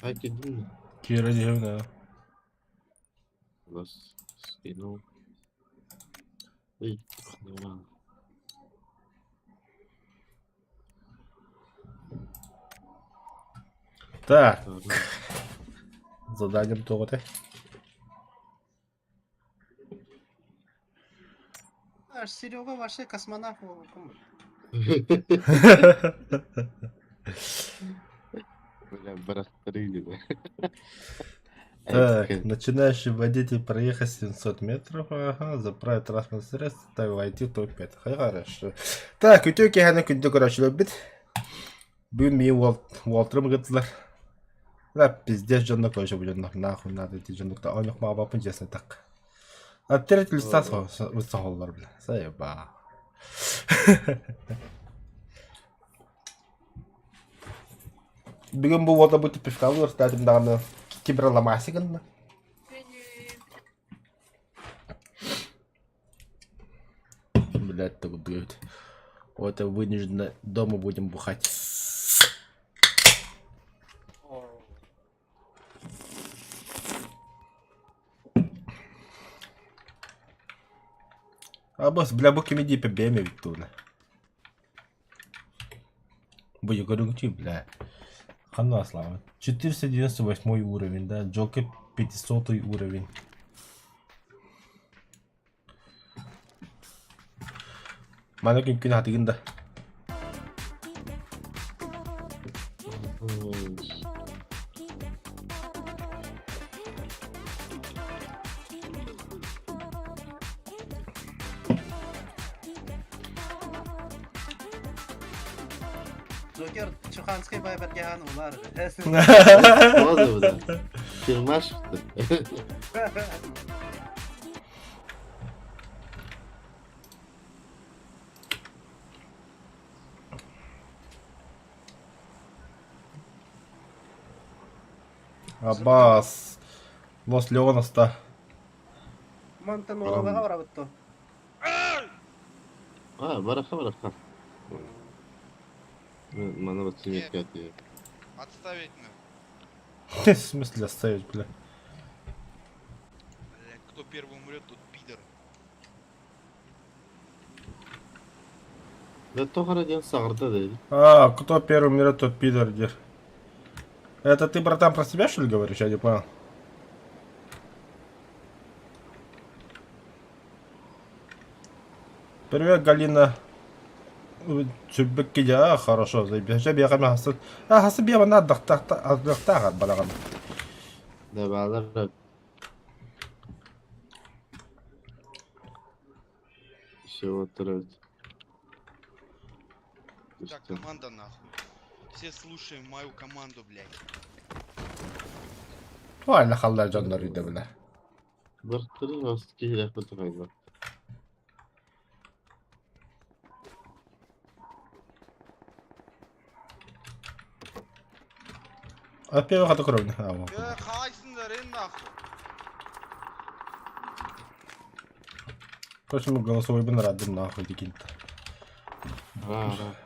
Haydi değil mi? Kira Jevna. Bas. Skino. Ой, нормально. Так, заданием тогда. Серега вообще космонавт. Бля, бросили, да. Так, начинающий водитель проехать 700 метров, ага, заправить транспортное средство, войти в топ-5. Хорошо. Так, ütüki hana kunde короче бит. Бүгін мен Уолтерым гыдылар. Да, пиздец жонда койшы бұл жонда. Нахуй надо эти жондукта. Ойнық ма бапын жесіне так. Аттерет листас высса холлар бля. Заеба. Бүгін бұл ода бұты пифкалыр, стадим дағаны киберламасигын. Блядь, так будет. Вот это вынужденно дома будем бухать. А босс, бля, буки меди по беме Виктуна. Будет горючий, бля. Хана слава. 498 уровень, да. Джокер 500 уровень. Mana mümkün hatiginde. Джокер Чуханский байберган улар. Тоже bu da. Firma çıktı. Аббас. Лос Леоноста. Монтануровга аврабытто. Бараха. Мана вот семейка отъедет. Отставить на. В смысле оставить, бля? Бля, кто первый умрет, тот пидор. Да то роден сағырда dedi. А, кто первый умрет, тот пидор, дер. Это ты, братан, про себя, что ли, говоришь? Я не понял. Привет, Галина. Чуббекки я хорошо, заебись. Я бегаю на хасад. А, хасад бегаю на отдохтага, балаган. Да bağlar. Еще oturuyor. Так, команда нахуй. Все слушаем мою команду, блядь. Vay la hallar canlarıydı bile. Bırtırın oski yapıtı kaydı. Опять хата кровь. А, вот. Қалайсыңдар енді нахуй. Почему голосовой бы рады нахуй дикин-то? Ага.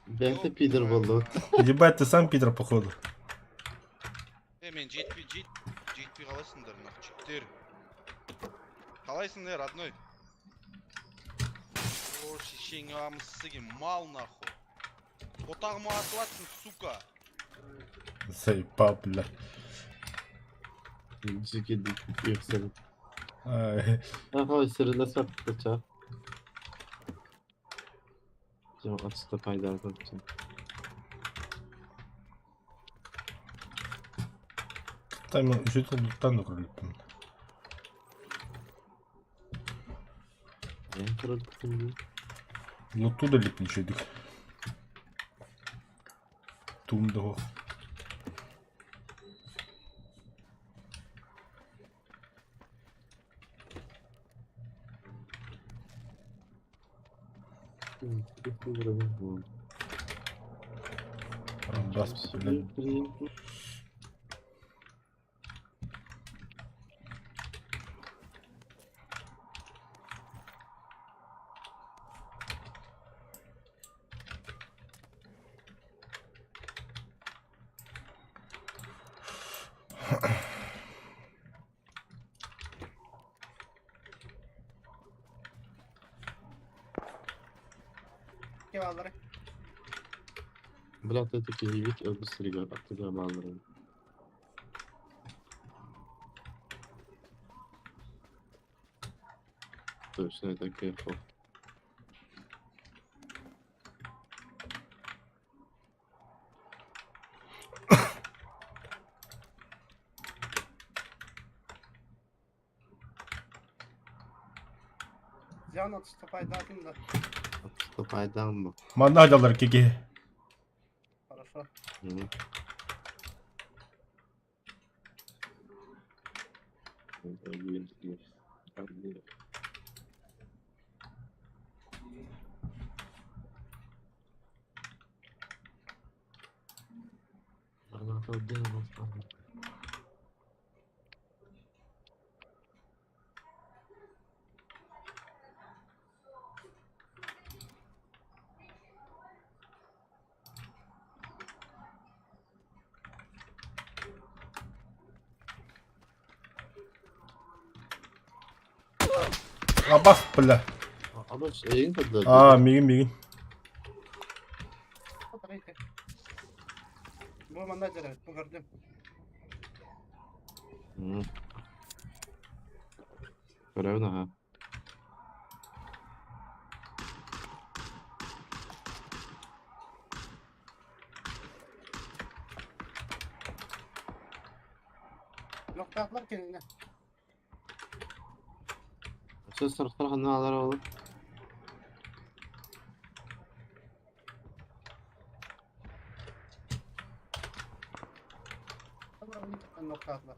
Ben de Peter buldum. Ебать, ты сам Питер, походу. Мен жетпей қалайсыңдар нахуй, жігіттер. Қалайсыңдар, родной? О, шешең амысыге мал нахуй. Отағыма атып атсың, сука. Заебал, бля. Cekedi yükselen. Ай. Aha sırada sattık ça. Cem açıkta payda atacağım. Там жить там кровь. Ben kırıldım diye. Ну туда лип ничего дик. Тумдо. Bas bile. Kevalları. Блядь, это такие вид быстрее, а ты забалдырын. Точно это кайфов. Can отступай, датым да. Отступай дамбу. Манадалар кеги. Хорошо. Она то делала. Bas bile. Ama şeyin kadar. Migin. Смотрите. Bu menajere, bu gördüm. Правильно, ага. Noktalar kendine. Söz taraftar ne alır oğlum? Noktalar.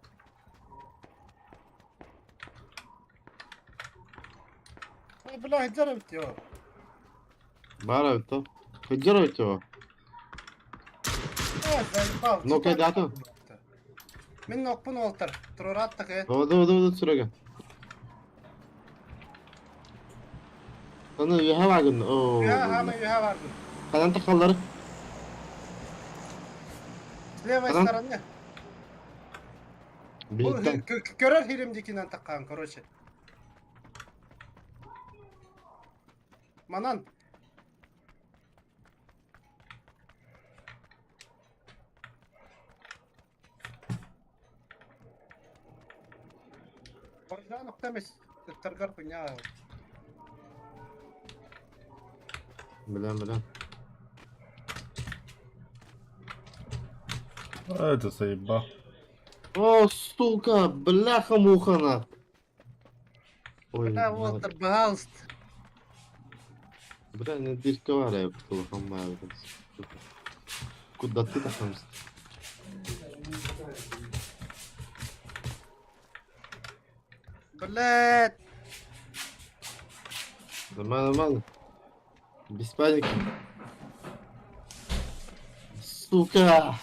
Ой, бля, где бitiyor? Бара это. Хеджер это. Заебал. Ну, когда ты? Мен нокпун олтыр. Турат такы. Ода сürege. Sana üye vargın. Oo. Ya hama ya vardı. Kalan takalları. С левой Adam- стороны. Bu Birlikten. görür hirimdikinden takan, короче. Manan. Orada nokta mes. Tırgar punya. Bilen. Это заебал. О, сука, бляха-муха на. Ой, Да, Волтер, пожалуйста. Бля, не дырка var ya bu telefon var. Куда ты там? Блядь. Нормально. Без паники. Сука.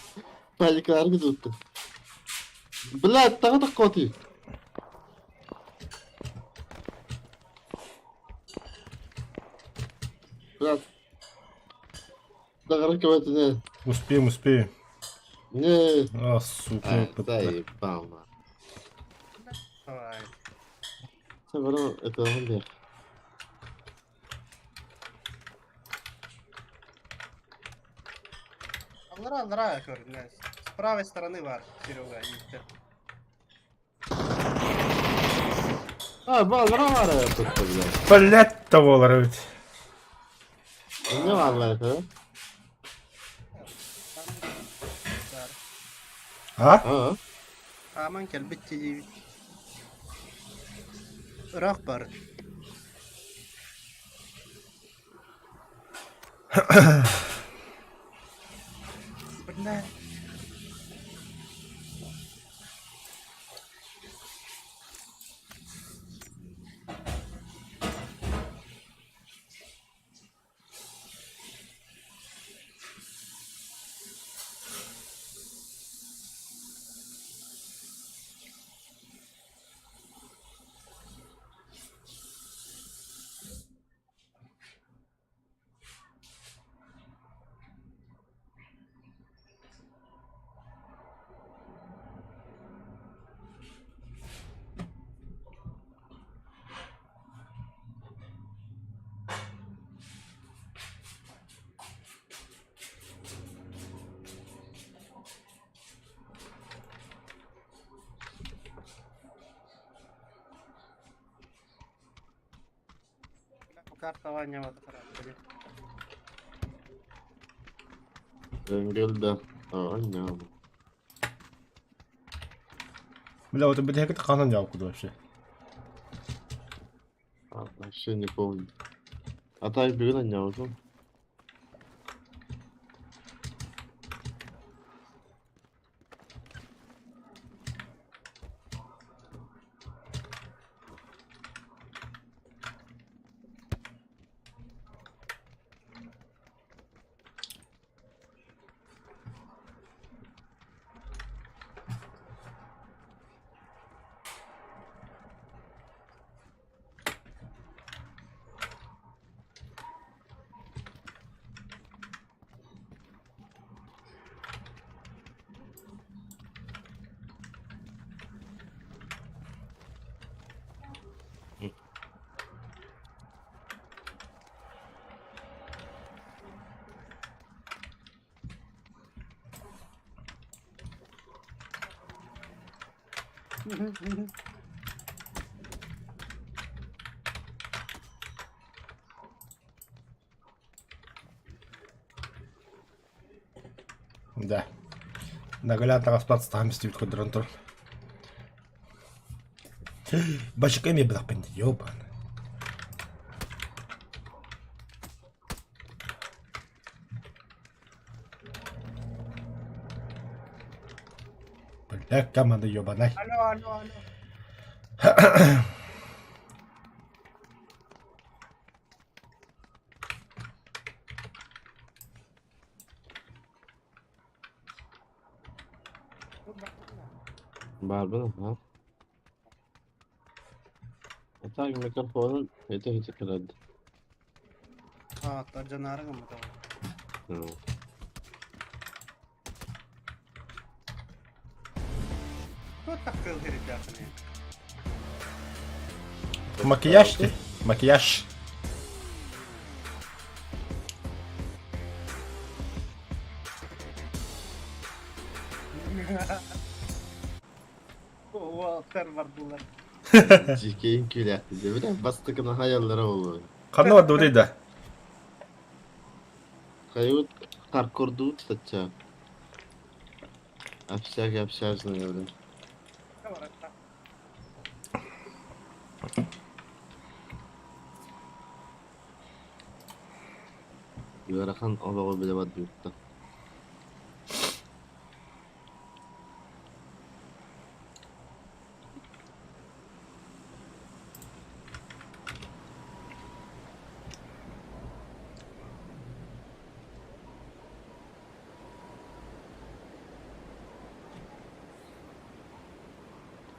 Паника аргидутtu. Блядь, так коти. Блядь. Дагара каватine. Успеем. Не. Сука, Ай, опыт. заебал, на. Давай. Sen bana etrafını ver. Аллара, көрінес. С правой стороны var, Серега, yiğitler. Bana var ya tuttu bile. Блять, tavalar evet. Ne var lan ya? Ha? Ha? Aman gel, bitti değil. Irak var. Bunda. Karta oynayamadık herhalde. Döngülde. Oynayalım. Бля, вот это как-то канал не куда вообще. Вообще не помню. Atay bir gün oynayalım. Да. Наглядно расплатиться там хоть дрон. Бачками была пенди, ёбан. Бля, команда ёбаная. Alo. Barbara ha? Atay mikrofonun hiç kırıldı. Ha, ta canarı mı tamam. Hı. Кто так кыл ребята? Макияж ты? Макияж. O var bunlar. Cikeyin külehtiydi. Bir de bastıkına hayallara olur. Kanı vardı orada. Kayıt karkordu tutacak. Yapışarsın öyle. Ne var hatta? Yarakan olağı bile var yurtta.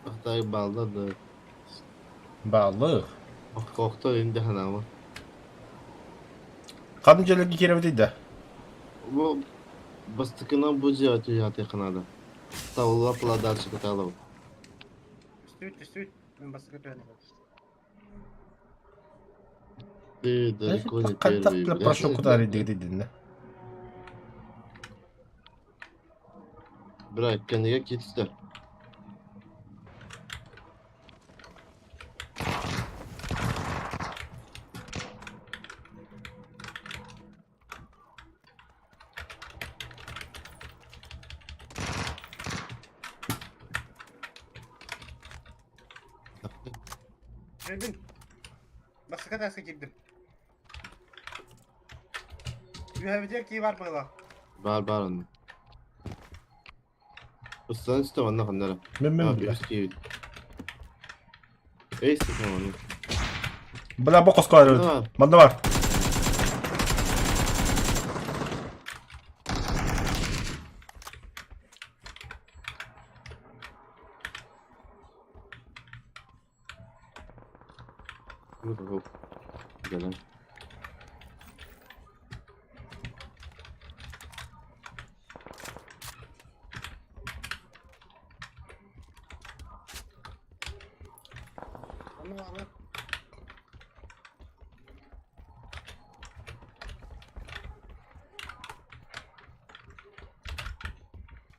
Hatta bağladı. Balık. Koktu indi hanımı. Kadın cöleki kerevetiydi. Bu bastıkına bu ziyatı yatı kanada. Tavla pladar çıkıtalım. Üstüt. Ben basık öyle. Далеко не Как первый. так прошел куда реддидинне. Bırak kendine git de. Geldim. Basık atarsa girdim. Güvenecek ki var böyle. Var onun. Ustan işte onunla kanlara. Мен Abi бля. üstü. Ey sıkma onu. Бля, бокос квадрат. Давай. Манда var. Hop. Güzel. Onu alır.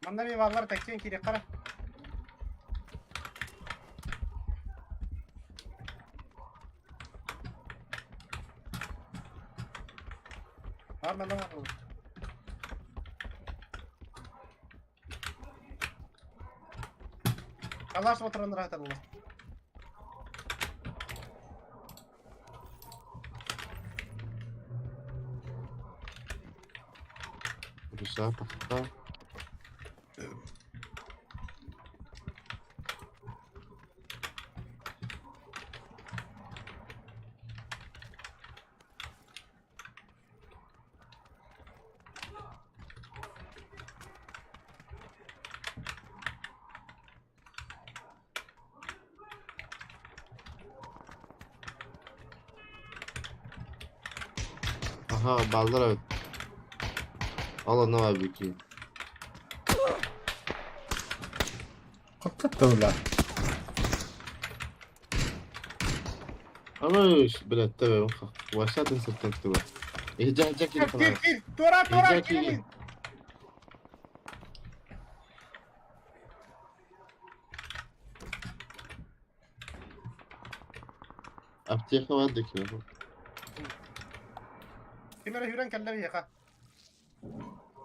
Manda bir varlar tekten kiri kara. Var mı lan? Kalaş motorunu rahat alın. Güzel tahta. Aha ballar evet. Allah ne var bir ki. Какая-то, бля. Ama блядь, тебе вася инсертент тебе. Иди Джеки Gir falan. gir. Tora tora Jack iyi. girin. Аптека var da ki. Kimere hüren kelle bir yaka.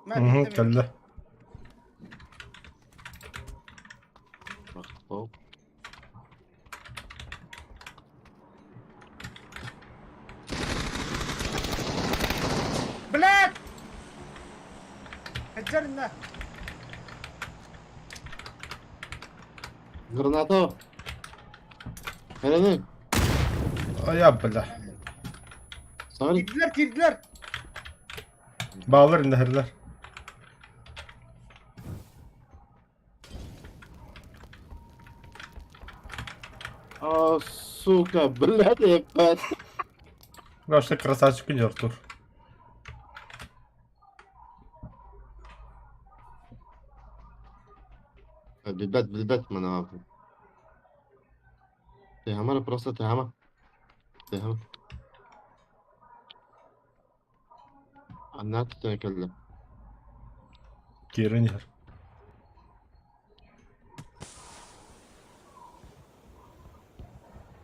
Hı hı, kelle. Bak hop. Black! Heccarinle. Granata. Nerede? Ay ya, bля. Sağ Girdiler girdiler. Bağlar indi herler. А, сука, блядь, ебать. Вообще красавчик идет, Артур. Бибет мене нахуй. Тема, просто тема. Тема. Аннат текелде. Geri iner.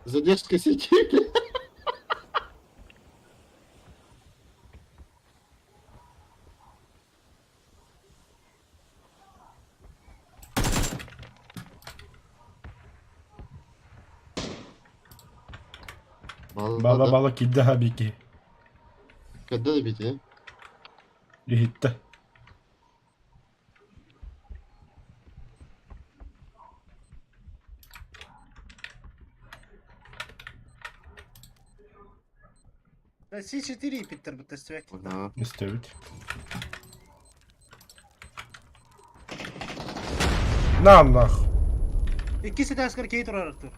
Задержка сети. Bala bala gitti abi ki. Когда добить, Gitti. C4 bitir bu testi. Ага. İstevit. Nam bak. İkisi de asker keyit olarak dur.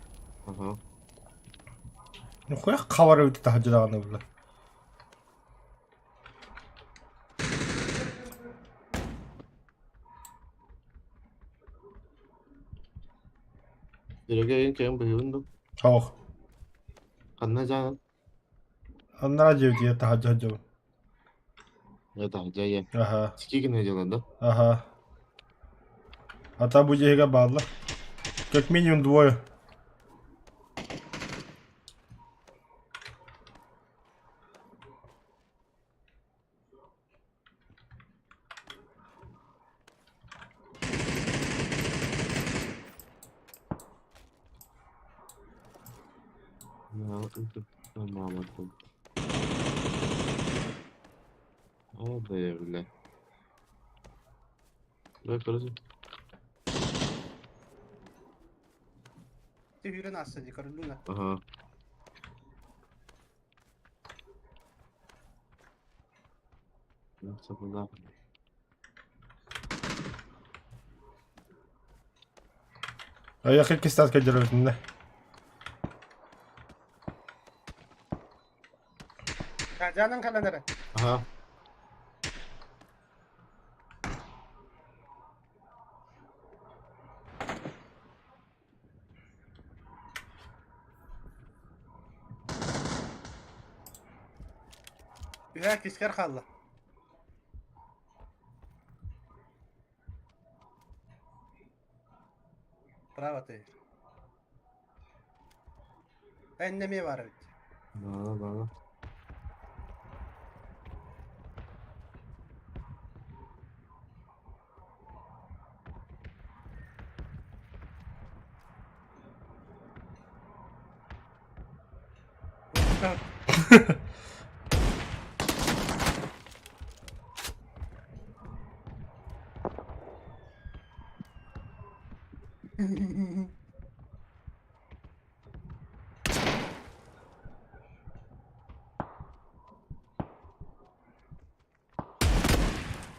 Ага. Nikoya kavarı ötü tahacı dağını bula. Direkt kayın bayıldım. Çok. Kanna can. Onlar acı diye tahacı hacı. Ya da caya. Aha. Siki ne canında? Aha. Hatta bu cihega bağlı. Как минимум двое. Ya, это мама тут. О, да я, бля. Давай, короче. Hüren aslı yukarı. Ага. Nasıl bunlar? Я хоть статка держать, не. Ya canın kalanları. Aha. Ühe kisker kaldı. Bravo te. Ennemeye var evet. Bana bana. Short.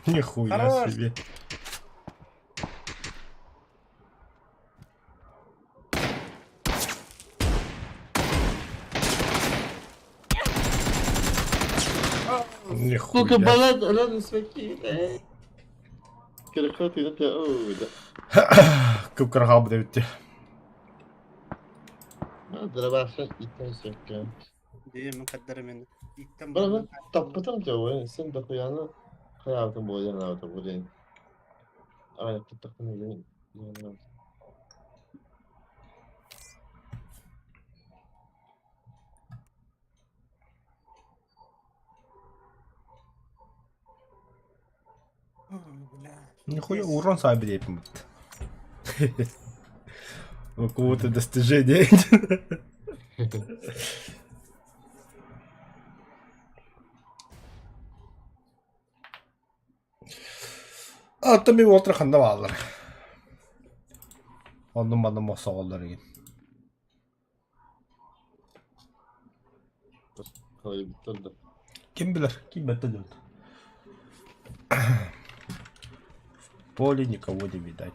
Нихуя Хорош. себе. Сука, Нихуя. балет, рядом с вакиной. Кирхот, я тебя, да. Көп кырга бу дебитти. Дрова шаш, itten söküyor. Diyeyim mukadder meni. İttim Bana bana. tapıtam ki o, sen de kuyana hayatın boyunca ne yaptı buraya. Ay, tutakını yemin. Нихуя урон sahibi deyipim. У кого-то достижение. Аттым мен отырғанда балалар. Onun bana masalları gibi. Hayır, bitirdi. Kim bilir? Kim bilir? В поле никого не видать.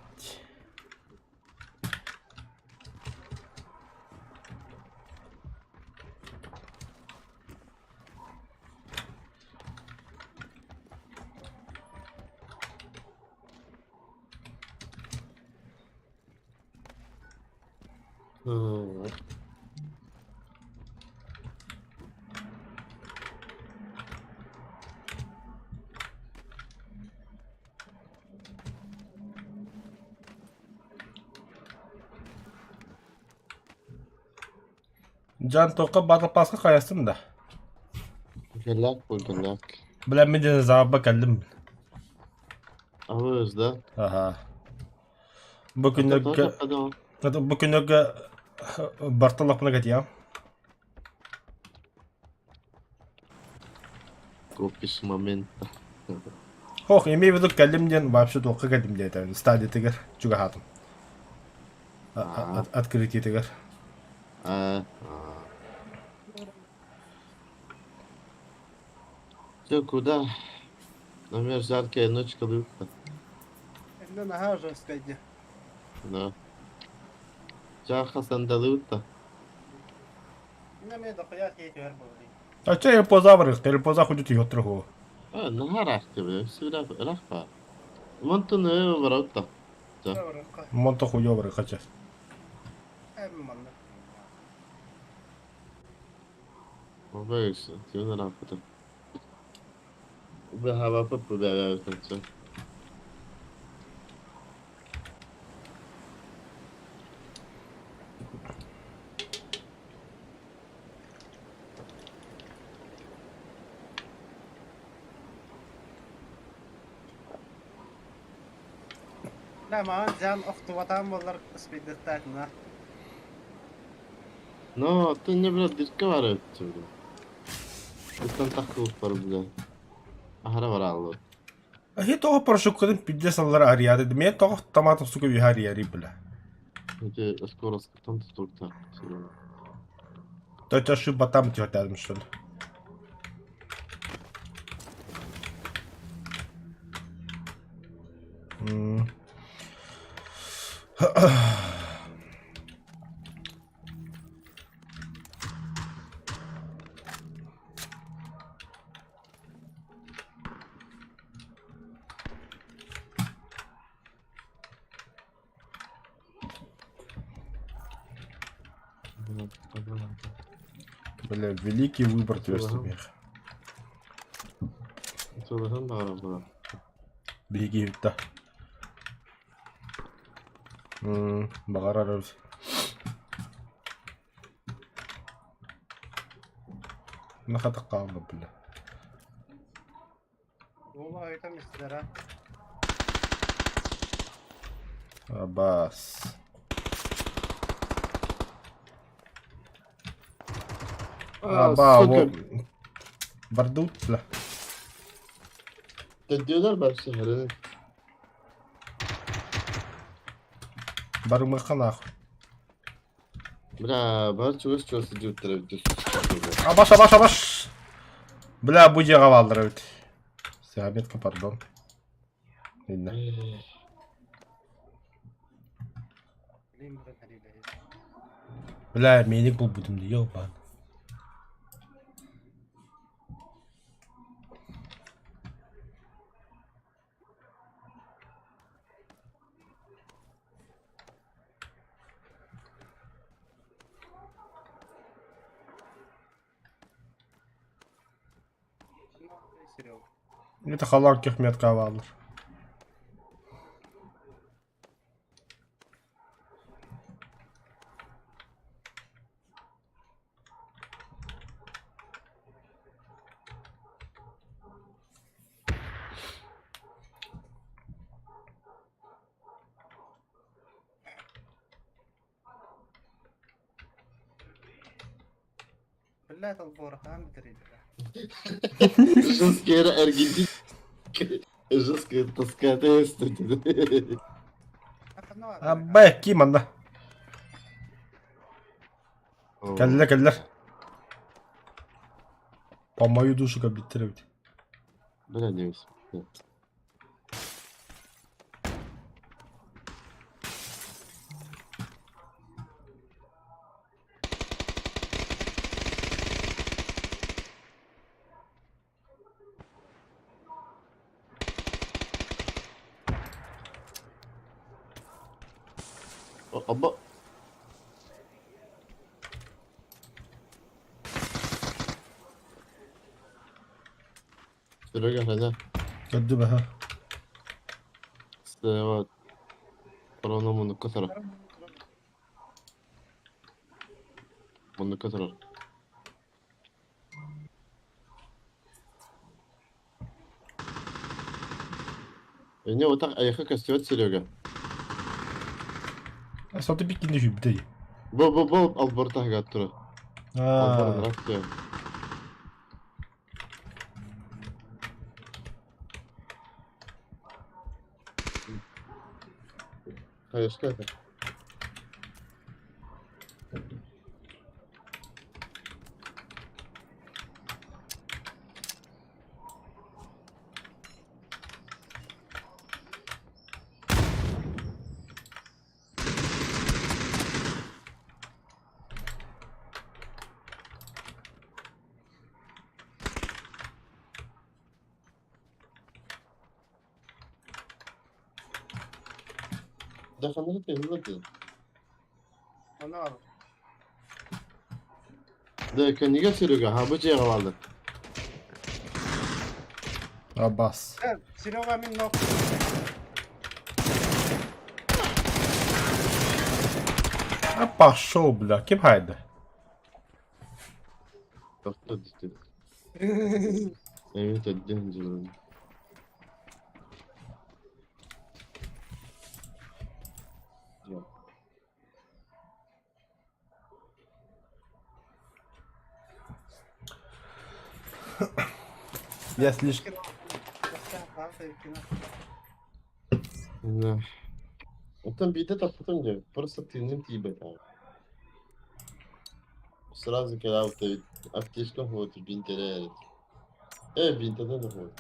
Can Toka Battle Pass'a kayasın da. Gelak bu gelak. Bilemediğiniz zabı geldim. Ağızda. Aha. Bugünlük Bartolak'ına gidiyor. Kopis moment. Hoş, yemeği viduk geldim diyen vapşı Toka geldim diye. Stadya tiger. Juga hatım. At kriti tiger. Все, куда? Например, жаркая ночка люта. Elimde naha жорсткaydı. Да. Жаха сандалюта. Yine mi dokuya ki her böyle. А че перепоза върх? Перепоза ходите и отръху. نهار احكي بيه سيرا رفع. وانتو نوي وبروتا. Doğru. Монто хуё върх, хача. Hem manlı. وبيش تيونا رافتا. وبهوا بابو بيا كنت. لا ما can أخت وطن والله اسمي دتاتنا. No, to nie było dyska varıttı. Üstten takıl var bile. Ahara var aldı. Хи тоғы парашюткадан пидде саллар арияды. Мен тоғы таматым сука вихари яри бля. Эти скорость там столько. Той чашы батам тиё тадым что ли. Бля, великий выбор тверстых. Sonra da araba. Биги вита. Багарар. Нахата қалды бля. Ola öyle mister ha. Абас. Aba Сука. o. Бардутла. Да diyorlar ben şehre. Барумаха нахуй. Бля, бар чугас чугас идет терапевт. Абаш, абаш, абаш. Бля, будь говалдырывать. Сигаретка, пардон. Видно. Bileyim burada haliyle. Бля, меник был будем ёбан. Ну, Серега. Это халарких метка валдыр. بالله تنظورك عم تريد. Жесткие аргентинские. Жесткие тоскатесты. أخذنا Абай, киманда. Келлер, келлер. По мою душу как биттерывать. Бля, не весь. Абба. Серега, хозяин. Gördü be ha. Вот. Корона монокосора. Монокосора. Не, вот так, а я как остёт, Серега. А что ты бикини жибдей? Бол, алборта гаттура. Алборта Ааа. растя. Hayır, что это? Да, фонарь ты не. Onu al. Да, коньяк, Серега, ha bu cevap aldı. Абас. Серега من نوك. А пошел, бля. Кем хайда? Doktor düştü. Evet, ödeyeceğim canım. Yok. Я слишком... Да. Там видит, а потом нет. Просто ты не тебе там. Сразу когда ты аптечка вот бинтере. Бинтере не вот.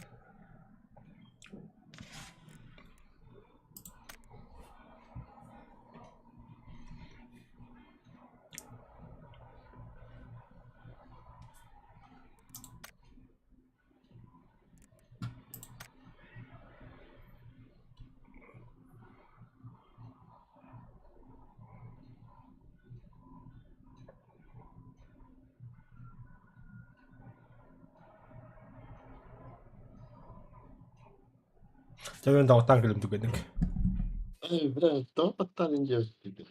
Тебя дал танкелем тугадник. Бля, кто подталин делать тебе?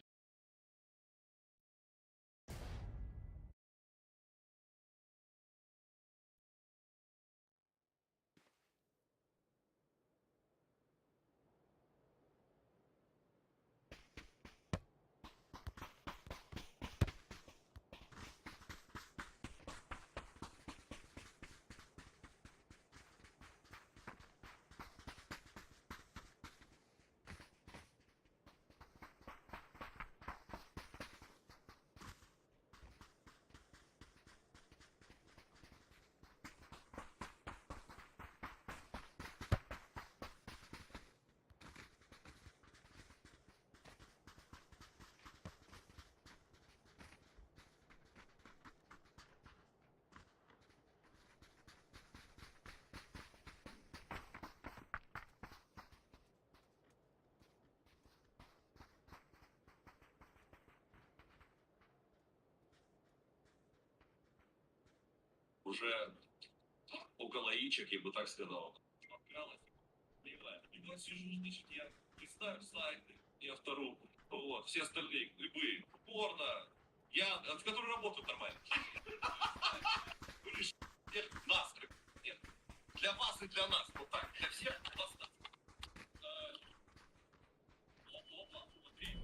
уже около яичек, я бы так сказал. И вот сижу, значит, я листаю сайты, я вторую, вот, все остальные, любые, порно, я, в которой работают нормально. Нас, нет, для вас и для нас, вот так, для всех вас.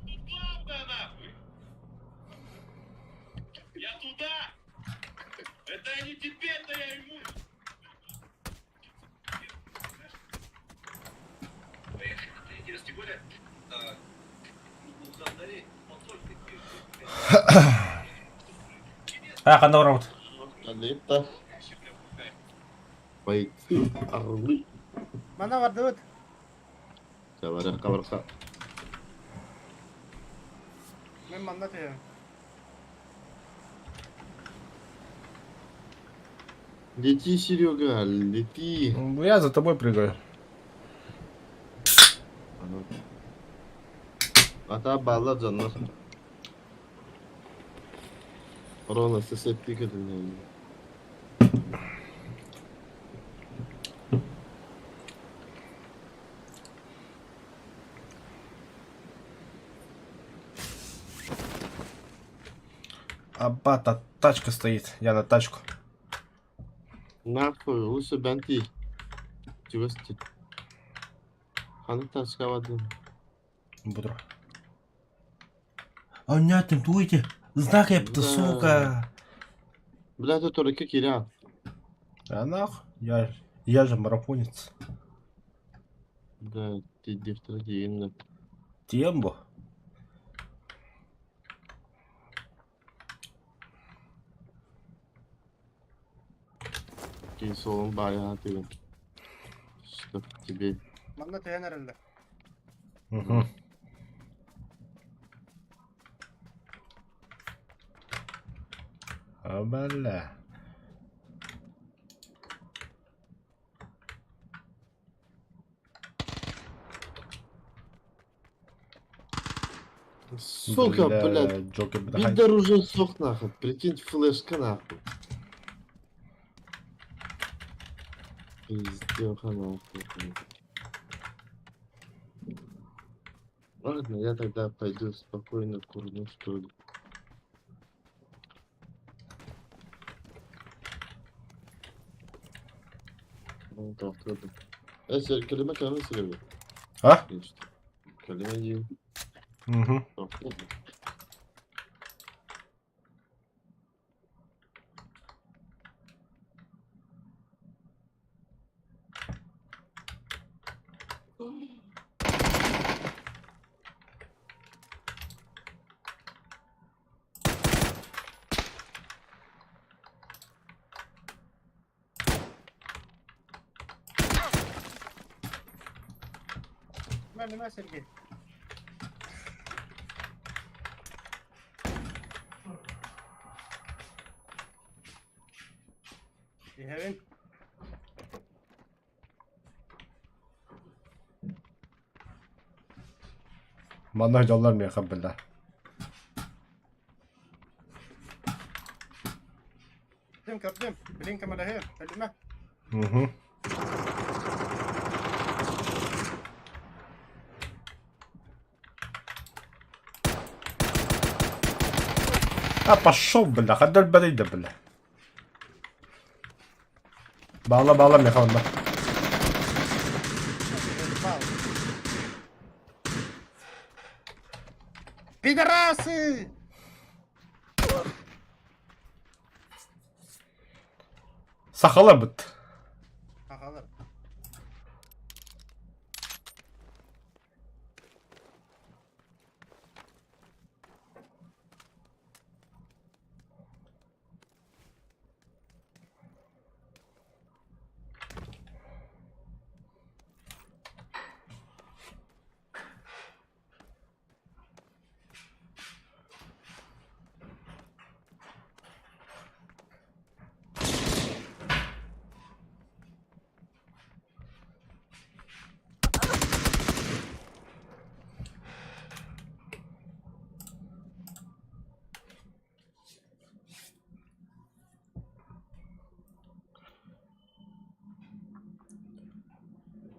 Тут главное, нахуй! Я туда! Это не теперь-то я ему! Тем более, Одного раунд. Это бойцы орлы. Mana var Davut? Говоря, каварса. Men manda tüyüyorum. Лети, Серега, лети. Я за тобой прыгаю. Ата балла canlar. Рона, сесептик edin. Абата, тачка стоит. Я на тачку. Нахуй, лучше бенти. Чувствуете? Hani taşkavadım. Буду. А нет, им дуйте. Знак я Да. сука. Бля, это только киря. А нах? Я же марафонец. Да, ты дифтрадиинна. Тембо. Ты солон bayağı ты. Что тебе? Manda tüyüyen herhalde. Угу. А бля. Сука, блядь. Джокер, Бидар уже сох нахуй. Прикинь, флешка нахуй. Пиздеха нахуй. Ладно, я тогда пойду спокойно курну, что ли. Ну, так, ладно. Если kelime kelime söylüyor. А? İşte. Kelime yiyin. Угу. Так, ладно. Merdiven Sergey. You having? Bana yollar ya kabirler. Gördüm. Blinka med det här. Följ med. Угу. А пошел, бля, хадаль барида, бля. Bağla Mehanda. Пидорасы! Sakala bit. Akalar.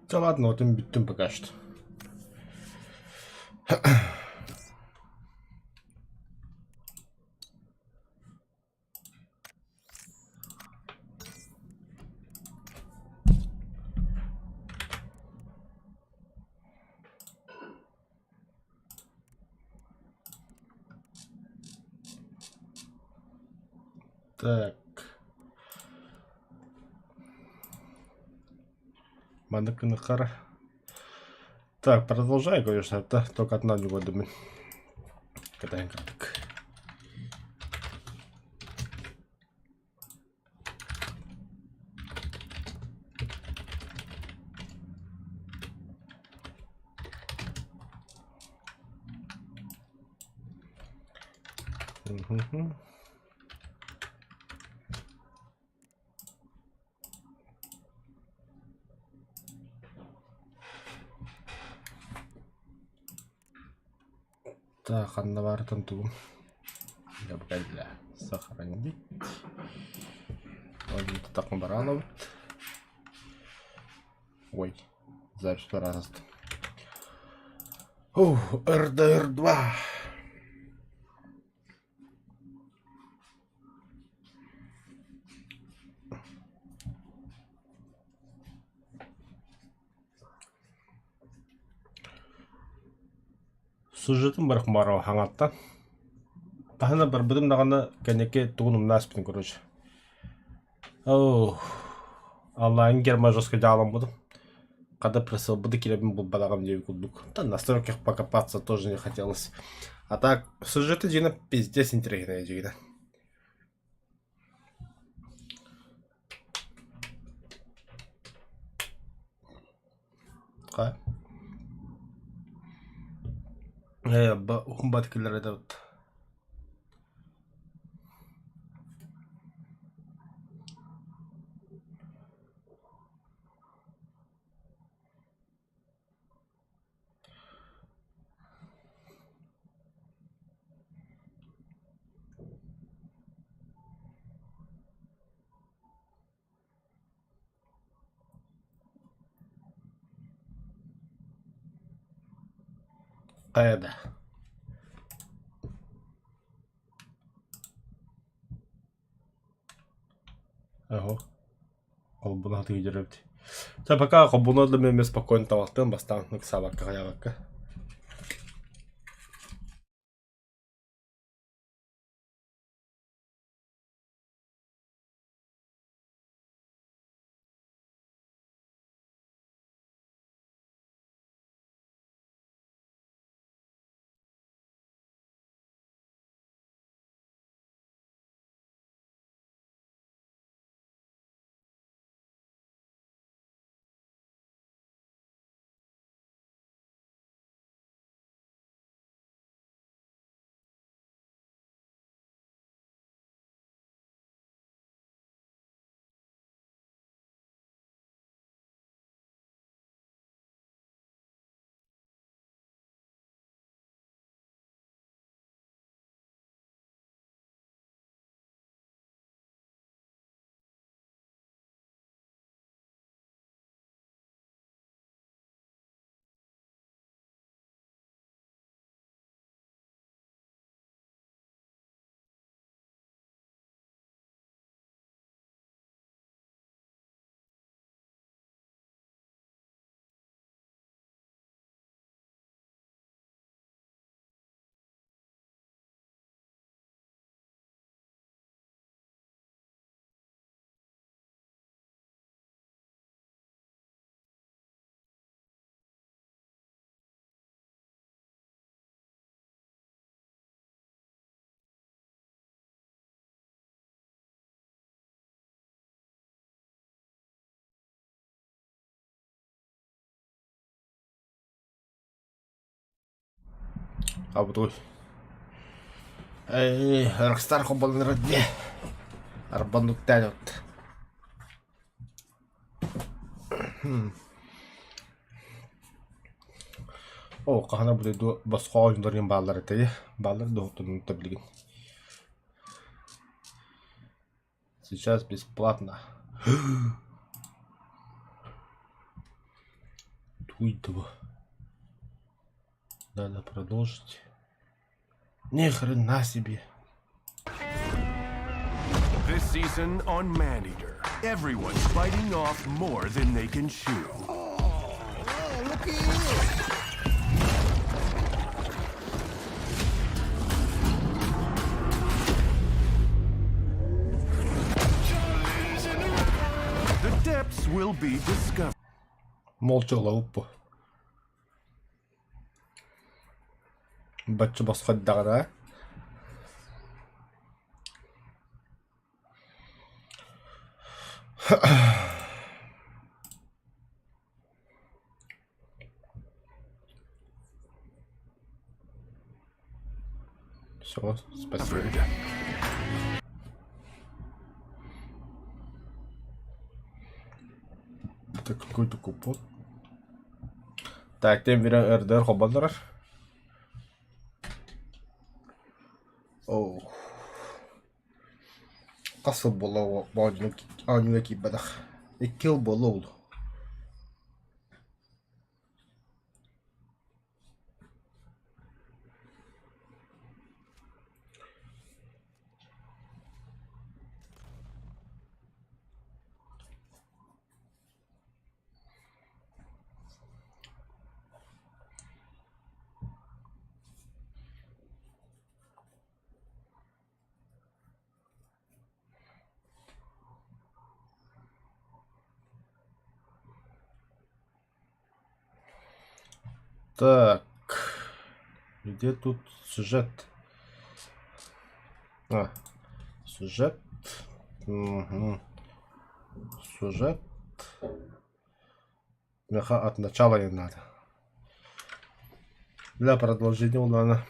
Да ладно, вот им битым пока что. Так. Манаканахара. Так, продолжай, говоришь, это только одна не года. Катаем так. Угу. Так, анна бар танту. Я пока для сохранить. Вот так баранов. Ой, запись раз. РДР-2. Сюжетім бір құмарау хаңаттан. Тахына бір бұдым нағаны кәнеке туғыным наспін, короче. Аллахын герма жесткой диалом буду. Когда просил буду килебим был балагам девять кудук. Да, на настройках покопаться тоже не хотелось. А так, сюжеты Дина пиздец интересные Дина. Ха? Бат киллер это вот. Кайда. Ого. Колбуна ты идёт. Та пока колбуна для меня спокойно тавалтым бастан к собака хаявака. А вот ой. Эй, Рокстар хоббан родне. Арбанук тянет. О, кахана будет до басқа ойындарын баллар етеді. Баллар доғыттың таблиген. Сейчас бесплатно. Уйду. Надо продолжить. Ни хрена себе. This season on Maneater, everyone's biting off more than they can chew. The depths will be discovered. Молча лауппу. Бачча басқаддағыда. Все, спасибо. Это какой-то купон. Так, тем берем РДР хоббандар. Оу. Касыл болу баудинуки бадах. Иккил болу. Так, где тут сюжет? А, сюжет. Угу. Сюжет. Меха от начала не надо. Для продолжения удана.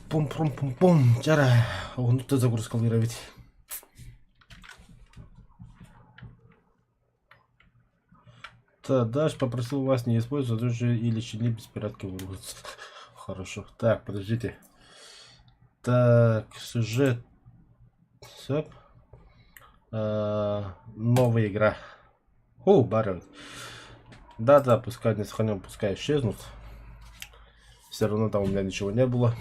Пум-пум-пум-пум. Чара. Он тут загрузка выровить. Так, Даш попросил вас не использовать оружие или щели без порядка вырваться. Хорошо. Так, подождите. Так, сюжет. Все. Новая игра. О, баррел. Да, пускай не сохраним, пускай исчезнут. Все равно там у меня ничего не было.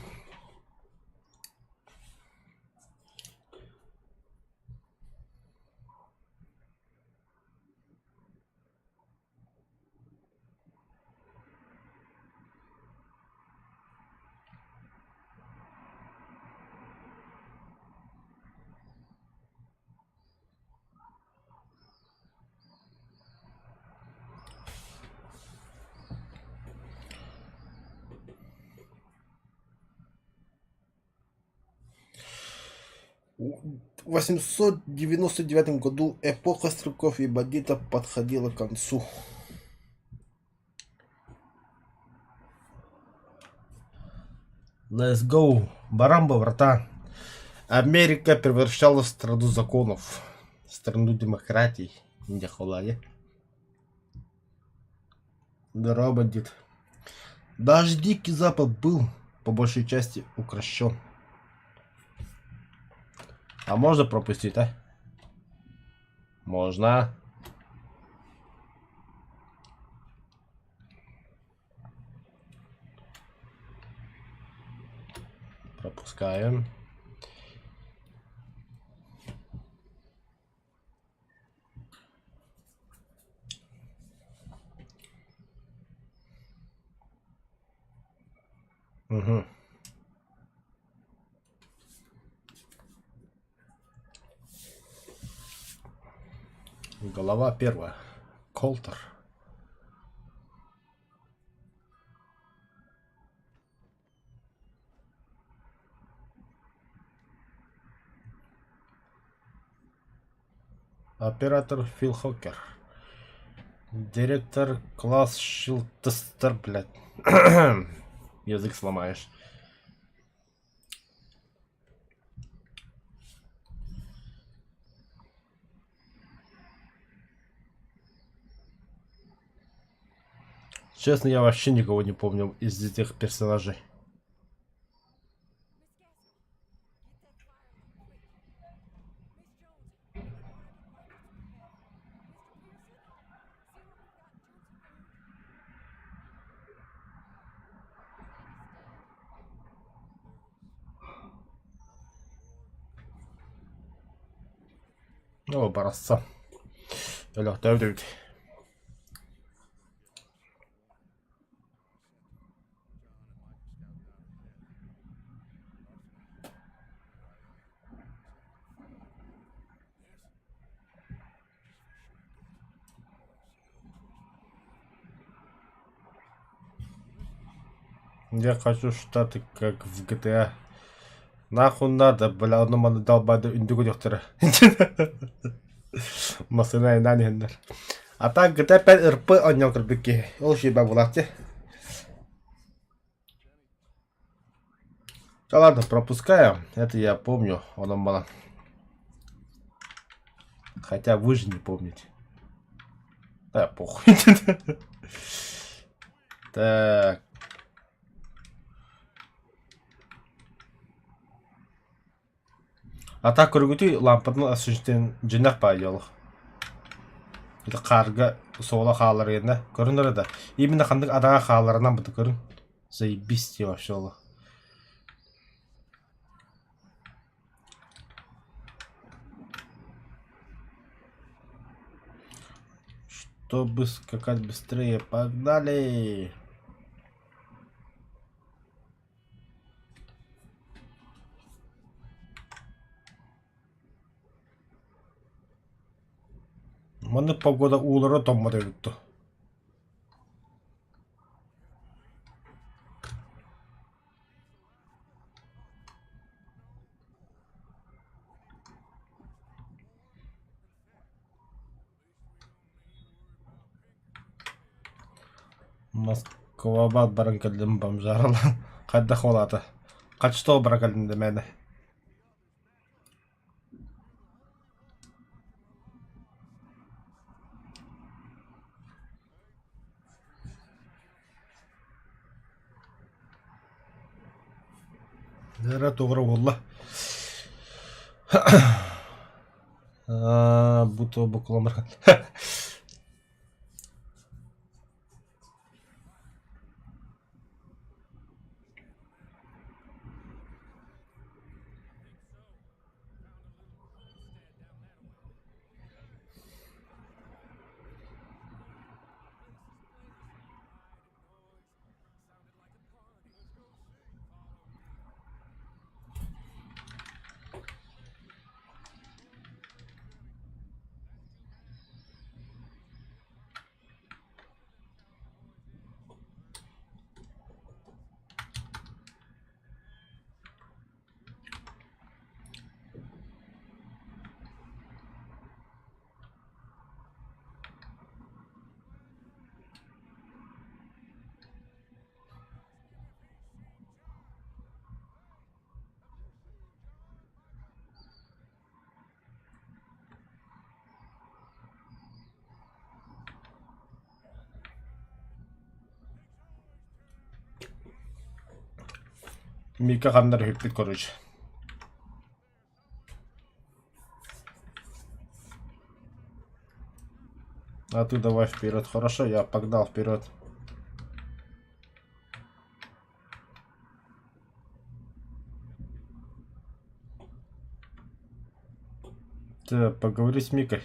В 899 году эпоха стрелков и бандитов подходила к концу. Let's go. Барамба, братан. Америка превращалась в страну законов, страну демократий. Не холодя. Здорово, бандит. Даже Дикий Запад был по большей части укращен. А можно пропустить, а? Можно. Пропускаем. Угу. Голова первая. Колтер. Оператор Фил Хокер. Директор Класс Шилтестер, блядь. Язык сломаешь. Честно, я вообще никого не помню из этих персонажей. О, образца. Алло, тәудеуд. Я хочу штаты, как в GTA. Нахуй надо, бля, одну маны долбады индюгу дёхтера. Масына инан хендер. А так GTA 5 РП ойнау кірбекке. Ол шейба болады. Да ладно, пропускаем. Это я помню. Он мало. Хотя вы же не помните. Да, похуй. Так. Ата көргөтү лампадын асыштен жинак байылық. Это қарга сола халар енді. Көрінір еді. Именно қандық адаға халарынан бұды көрін. Заебись те вообще олы. Чтобы скакать быстрее, погнали! Маны погода улары томмады өтті. Москва баран кәлдім бамжарыл. Қадда қолаты. Қачты бара кәлдімді мәні. Дәрі тоғыры олла. Бұты бұқыламыр. Мика қандар хөппет короче. А ты давай вперед. Хорошо, я погнал вперед. Ты поговори с Микой.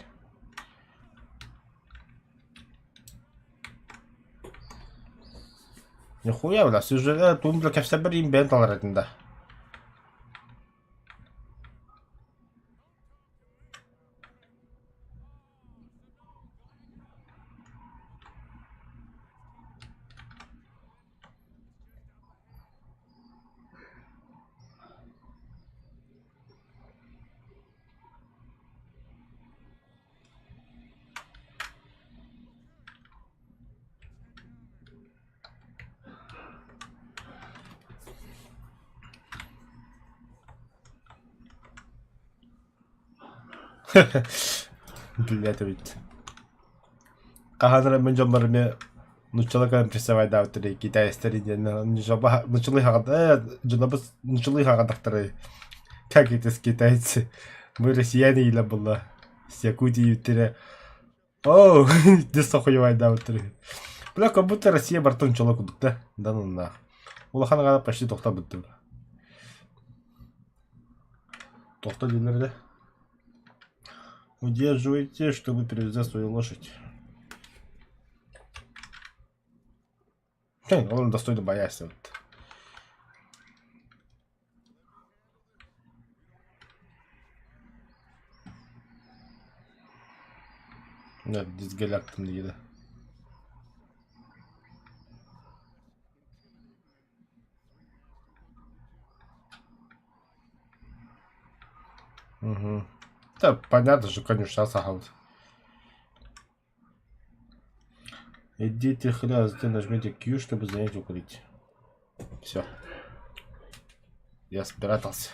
Нихуя, бля, сюжет тумбла кәфсә бір инвент алар ретінде. Блять, ведь. Каханра мен жомарме нучалакан присавай давтри Китай стариден нучаба нучалы хагада жонабыз нучалы хагадактары. Как это с китайцы? Мы россияне или было? С Якутии ютире. Оу, где сохуевай давтри. Бля, как будто Россия бартон чолок удук да? Да ну нах. Улаханага почти тоқтап бітті. Тоқта делерде. Удерживайте, чтобы перевязать свою лошадь. Он достойно бояться. Вот. Нет, здесь голяк там не еда. Угу. Да, понятно же, конечно, сахаут. Идите хря, затем нажмите Q, чтобы занять укрытие. Все. Я спрятался.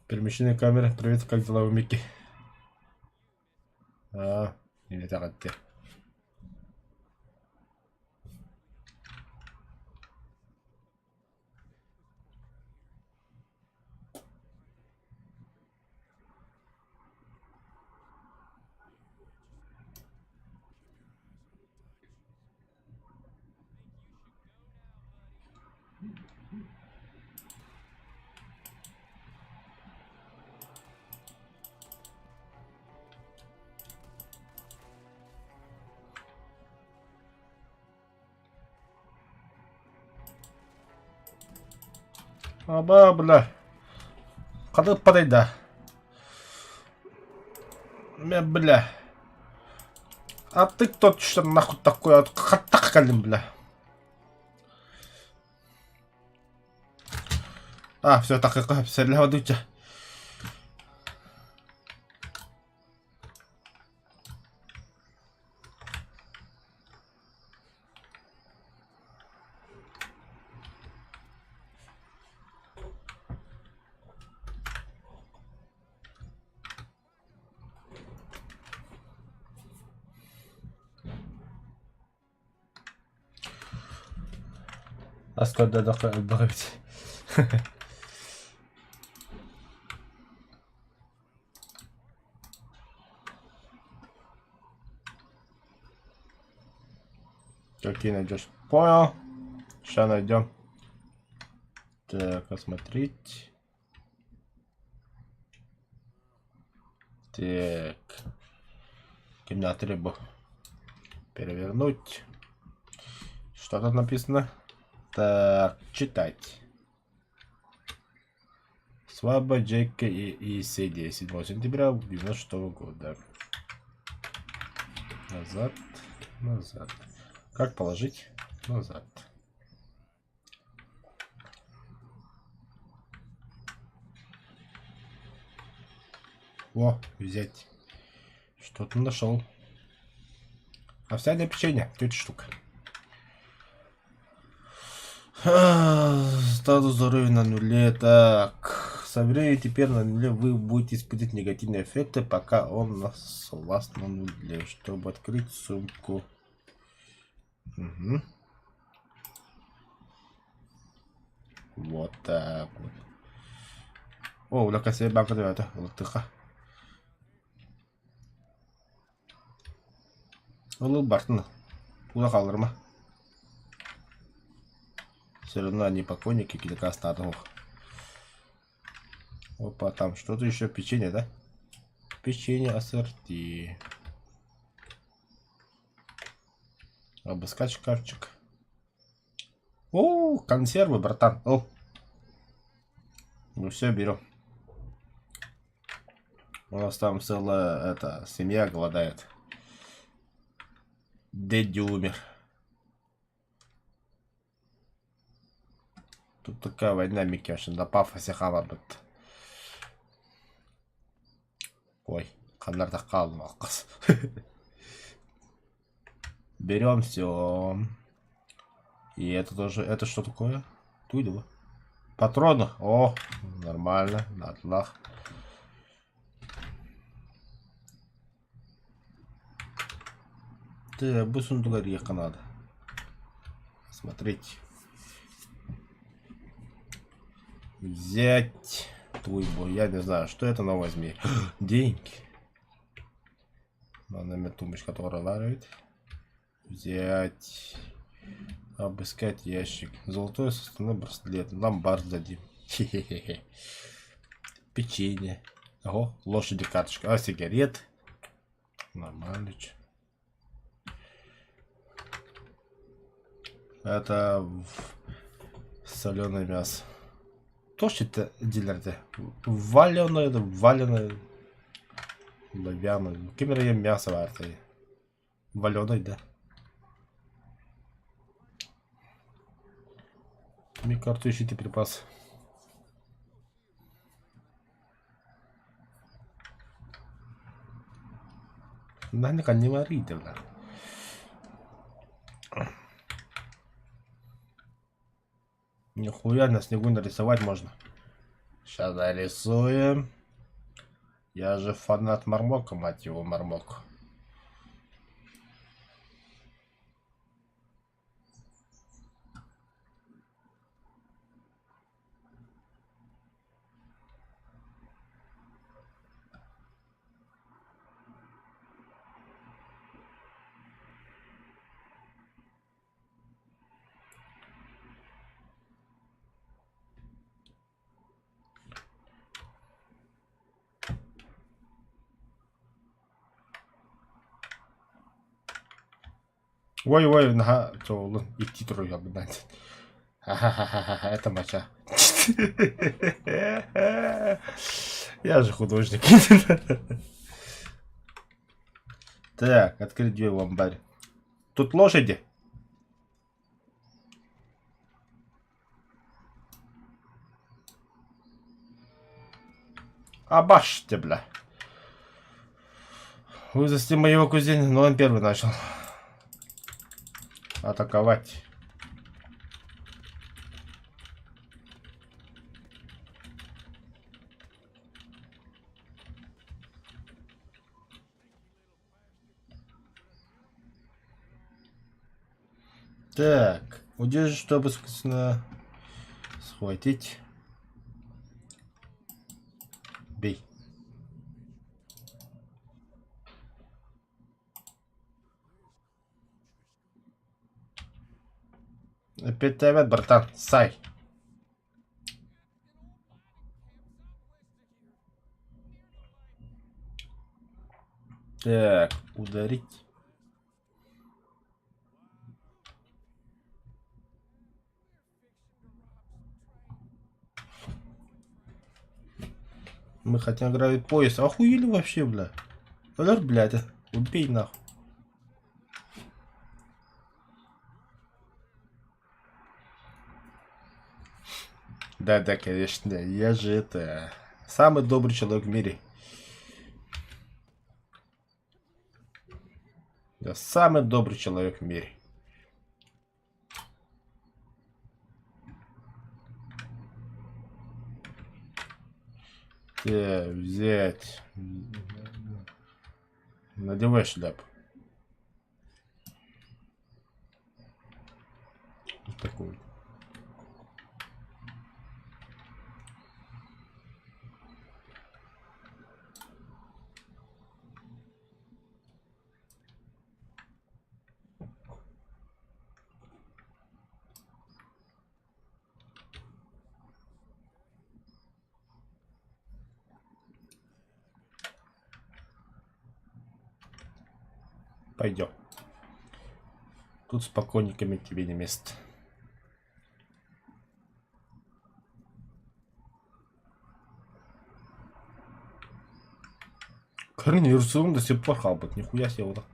Перемещение камеры. Привет, как дела у Микки? Не так от тебя. Аба, бля. Кады падайда. Бля. А ты кто что нахуй такой? Хаттак калим, бля. Все, так как все для водуча. Аскада добавить. Какие найдешь? Понял. Сейчас найдем. Так, осмотреть. Так. Кинотребу. Перевернуть. Что тут написано? Так, читать. Свадьба Джека и Сэдди 7 сентября 96 года. Назад. Назад. Как положить? Назад. О, взять. Что-то нашел. Овсяное печенье. 3 штук. Статус здоровья на нуле. Так. Со временем теперь на нуле вы будете испытывать негативные эффекты, пока он у вас на нуле. Чтобы открыть сумку. Угу. Вот так вот. О, уля касе банка это латыха. Улы бартын. Ула калырма. Все равно они покойники, килика статух. Опа, там что-то еще печенье, да? Печенье ассорти. Обыскать шкафчик. О, консервы, братан. О. Ну все, берем. У нас там целая семья голодает. Дэдди умер. Тут такая война, Микешин, на пафосе халабыт. Ой, канарда калмакас. Берем все. И это тоже. Это что такое? Туйдово. Патроны. О, нормально. Натлах. Да, bu сундука надо. Смотрите. Взять твой бой. Я не знаю, что это, но возьми. Деньги. Надо мне тумбочку, которая варит. Взять. Обыскать ящик. Золотой составной браслет. Ломбард дадим. Хе-хе-хе. Печенье. Ого, лошади карточка. А сигарет? Нормально. Это соленое мясо. То, что это дилер-то? Валеное. Лавяное. Кем я мясо варты? Валеное, да. Мне карту ищите припас. Наверняка не варите, бля. Нихуя на снегу нарисовать можно. Сейчас нарисуем. Я же фанат Мармока, мать его, Мармок. Ой, нога, идти трое обнать. Ха-ха-ха-ха, это моча. Я же художник. Так, открыть дверь в амбаре. Тут лошади. Обашьте, бля. Вывести моего кузена, но он первый начал. Атаковать. Так, удержи, чтобы, собственно, схватить. Бей. Опять тебя, братан, сай. Так, ударить. Мы хотим грабить поезд. Охуели вообще, бля. Блядь, убей нахуй. Да, конечно, я же это... Самый добрый человек в мире. Я самый добрый человек в мире. Так, взять. Надевай шляпу. Вот такую. Пойдем. Тут с покойниками тебе не место. Хрен, Иерусалим до сих пор хабат, нихуя себе вот так.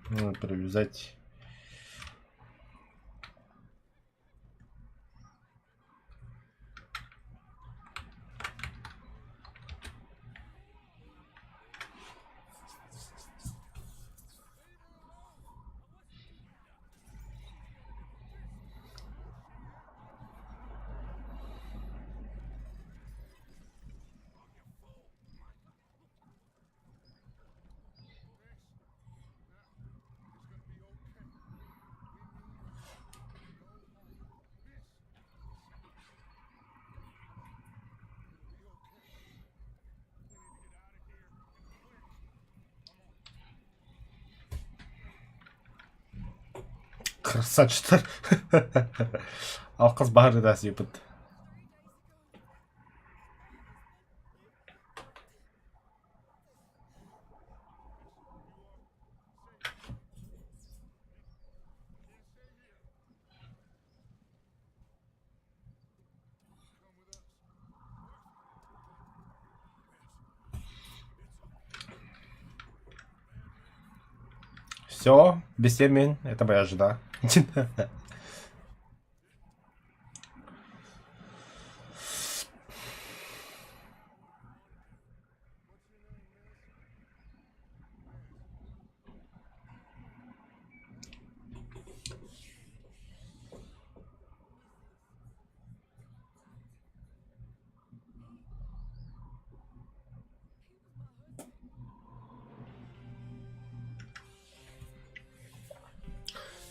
Надо привязать. Красавчик. Алқыз бағыр да сепіт. Все, бессемен, это моя жена.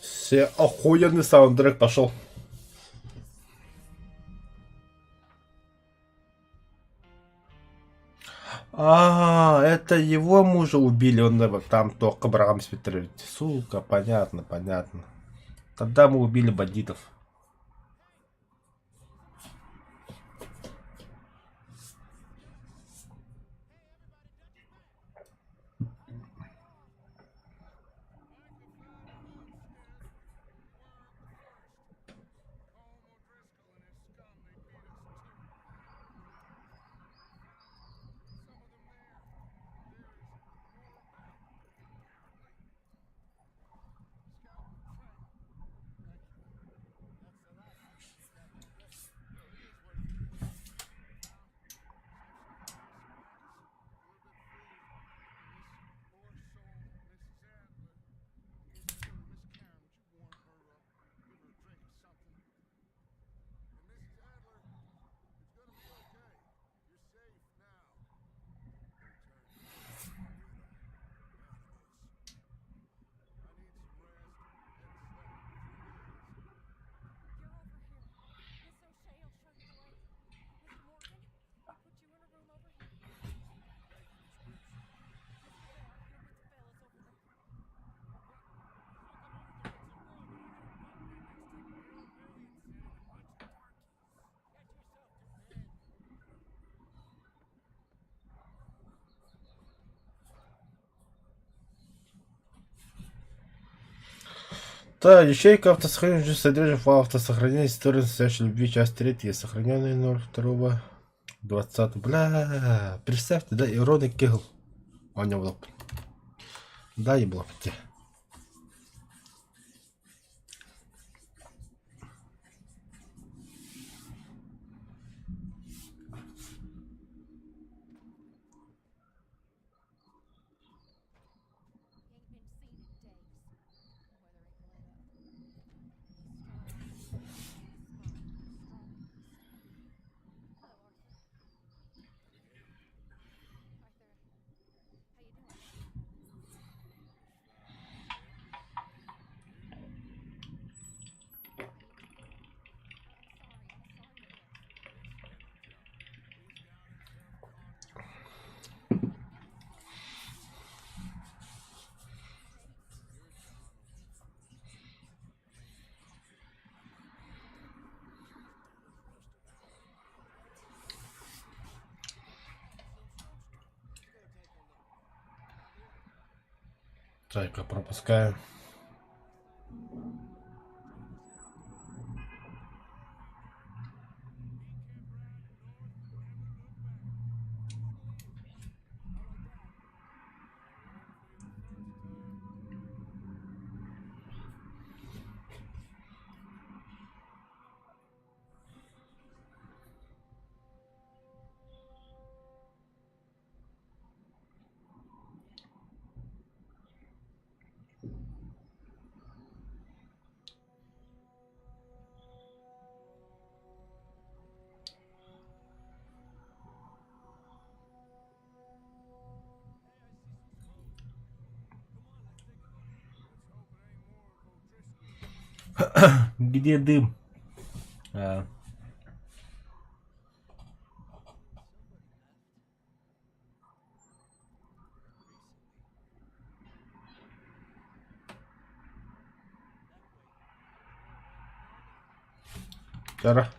Все охуенный саундтрек пошел. А, это его мужа убили, он там только Брагам Петрович. Сука, понятно, понятно. Тогда мы убили бандитов. Да, ячейка автосохранения содержит файл автосохранения истории настоящей любви, часть 3, сохраненный 02 20. Бля, представьте, да, и Роны Кегл. Он не был. Да, еблопте. Чайка пропускаю. Где дым? А. Тара.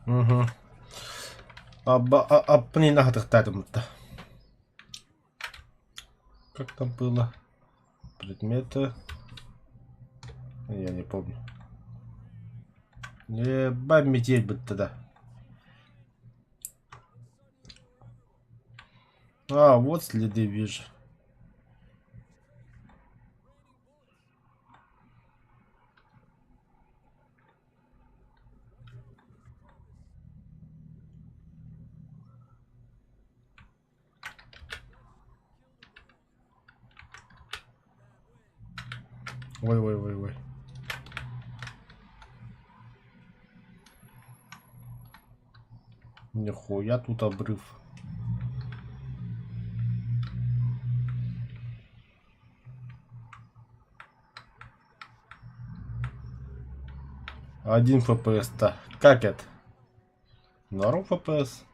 Угу. Niin нахатахтати, mutta. Как там было? Предметы. Я не помню. Ебать метель быть тогда. А, вот следы вижу. Ой. Нихуя тут обрыв. Один ФПС-то. Как это? Норм ФПС?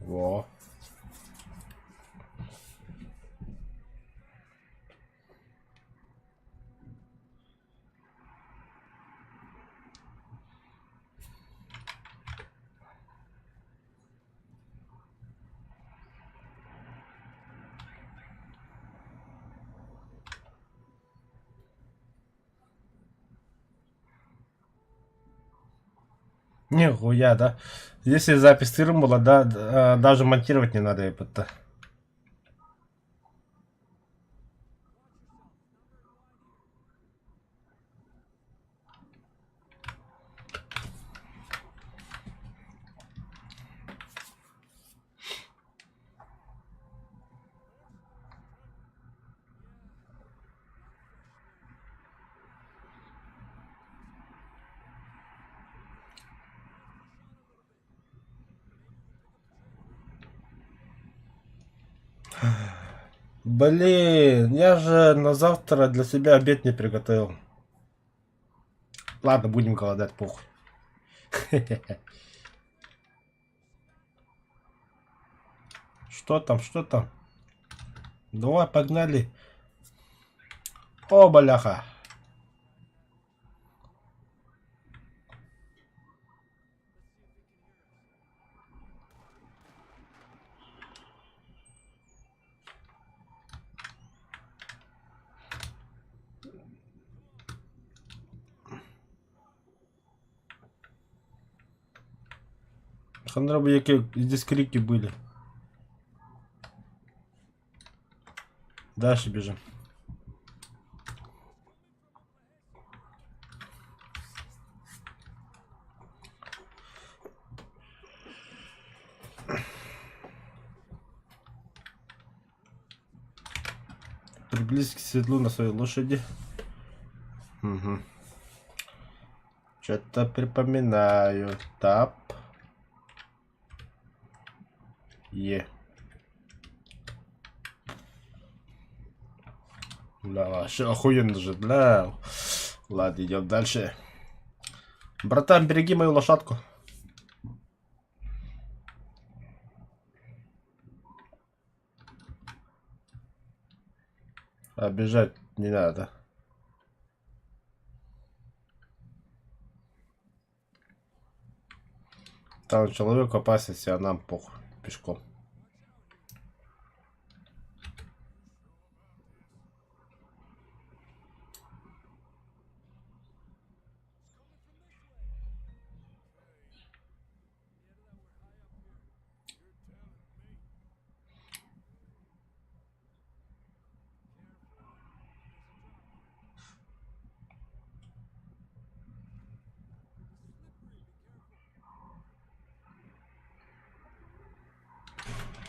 Во. Нихуя, да? Если запись сыром была, да, даже монтировать не надо это. Блин, я же на завтра для себя обед не приготовил. Ладно, будем голодать, похуй. Что там, что там? Давай, погнали. О, бляха. Хандра бы яке здесь крики были. Дальше бежим. Приблизь к седлу на своей лошади. Угу. Что-то припоминаю. Тап. Е. Бля, вообще охуенно же, бля. Ладно, идем дальше. Братан, береги мою лошадку. Обижать не надо. Там человек опасности, а нам похуй. Пешком.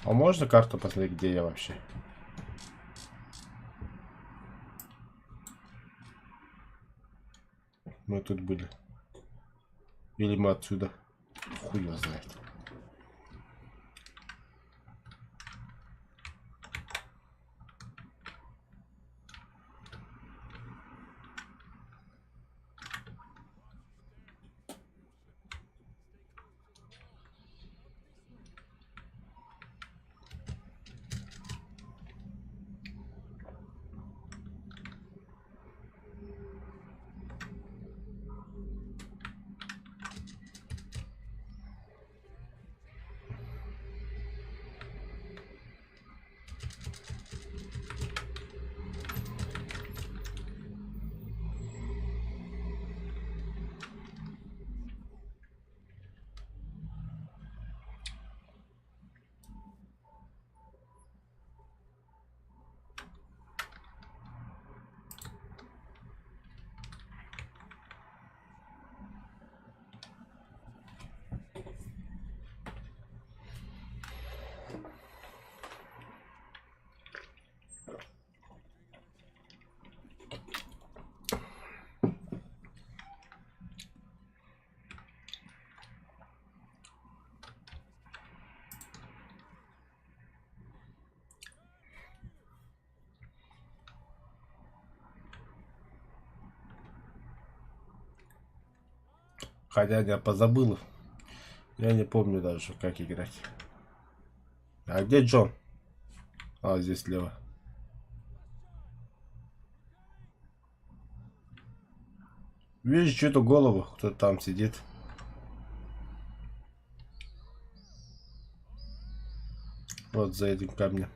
А можно карту посмотреть, где я вообще? Мы тут были. Или мы отсюда? Хуй его знает. Хотя я позабыл. Я не помню даже, как играть. А где Джон? А, здесь слева. Вижу чью-то голову. Кто там сидит. Вот за этим камнем.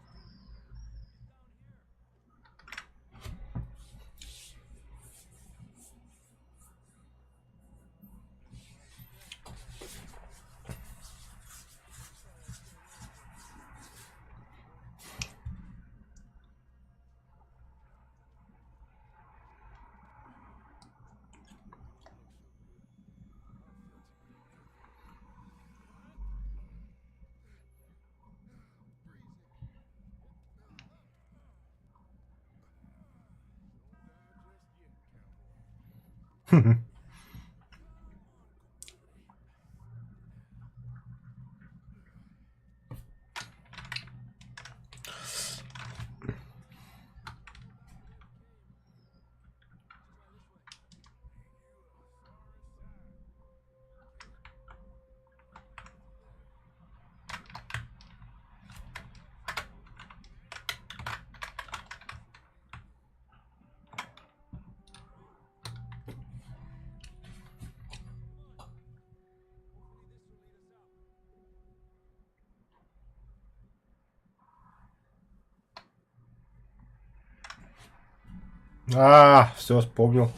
А, все, вспомнил.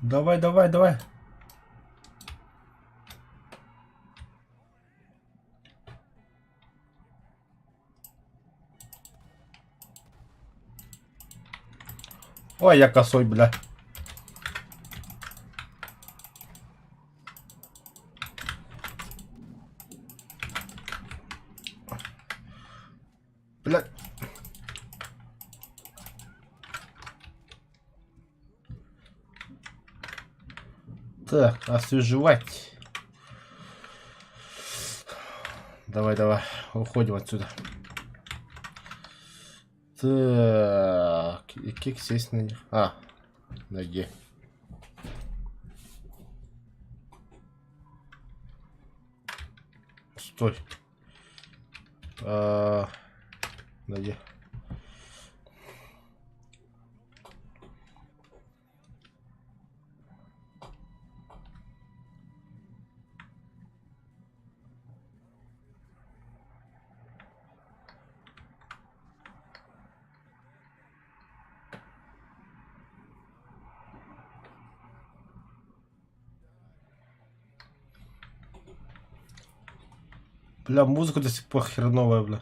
Давай, давай, давай. Ой, я косой, бля. Так, освежевать. Давай, давай, уходим отсюда. Так, и как сесть на них? А, ноги. Стой. Ноги. Бля, музыка до сих пор хреновая, бля.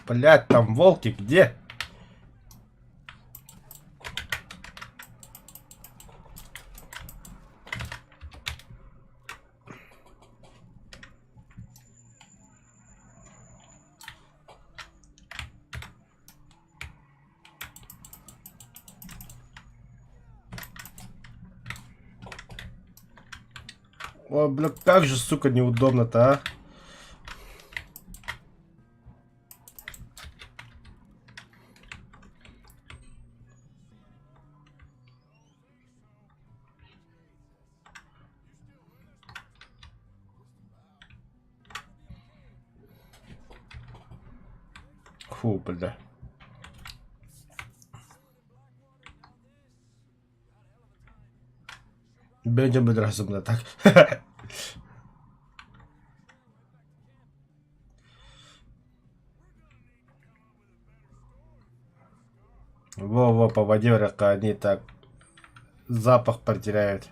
Блядь, там волки где? О, бля, как же, сука, неудобно-то, а? Фу, бля. Będziemy razem na tak. Во-во, по воде рака они так запах потеряют.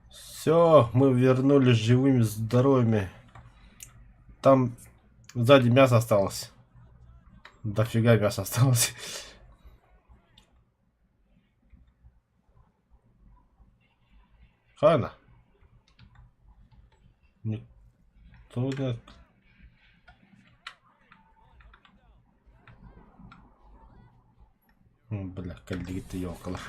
Все, мы вернулись живыми, здоровыми. Там сзади мясо осталось. Дофига мяса осталось. Хана. Никто нет. Бля, калит ёкала.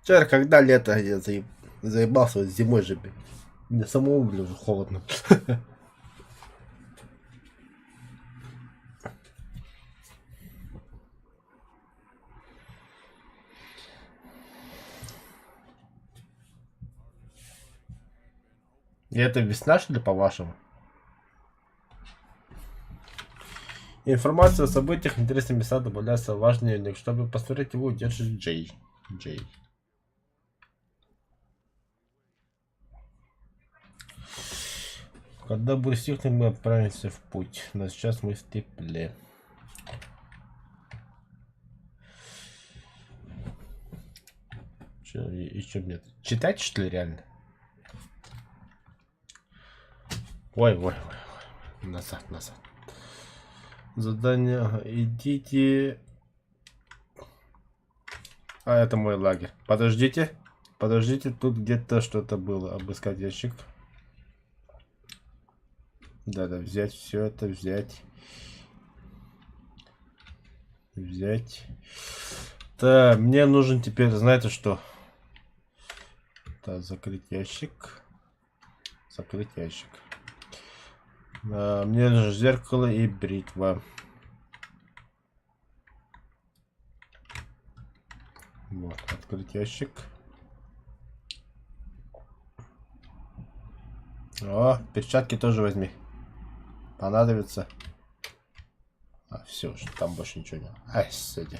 Вчера, когда лето, я заебался зимой же, блин. Мне самому, блин, уже холодно. И это весна, что ли, по-вашему? Информация о событиях, интересные места добавляется в важный дневник. Чтобы посмотреть его, держит Джей. Когда будет стихнуть, мы отправимся в путь. Но сейчас мы в тепле. Че, и что мне? Читать, что ли, реально? Ой. Назад. Задание. Идите. А, это мой лагерь. Подождите, тут где-то что-то было. Обыскать ящик. Да, взять все это, взять. Так, мне нужен теперь, знаете что? Так, закрыть ящик. Закрыть ящик. Мне нужно зеркало и бритва. Вот, открыть ящик. О, перчатки тоже возьми. Понадобится. А, все уже, там больше ничего нет. Ай, сиди.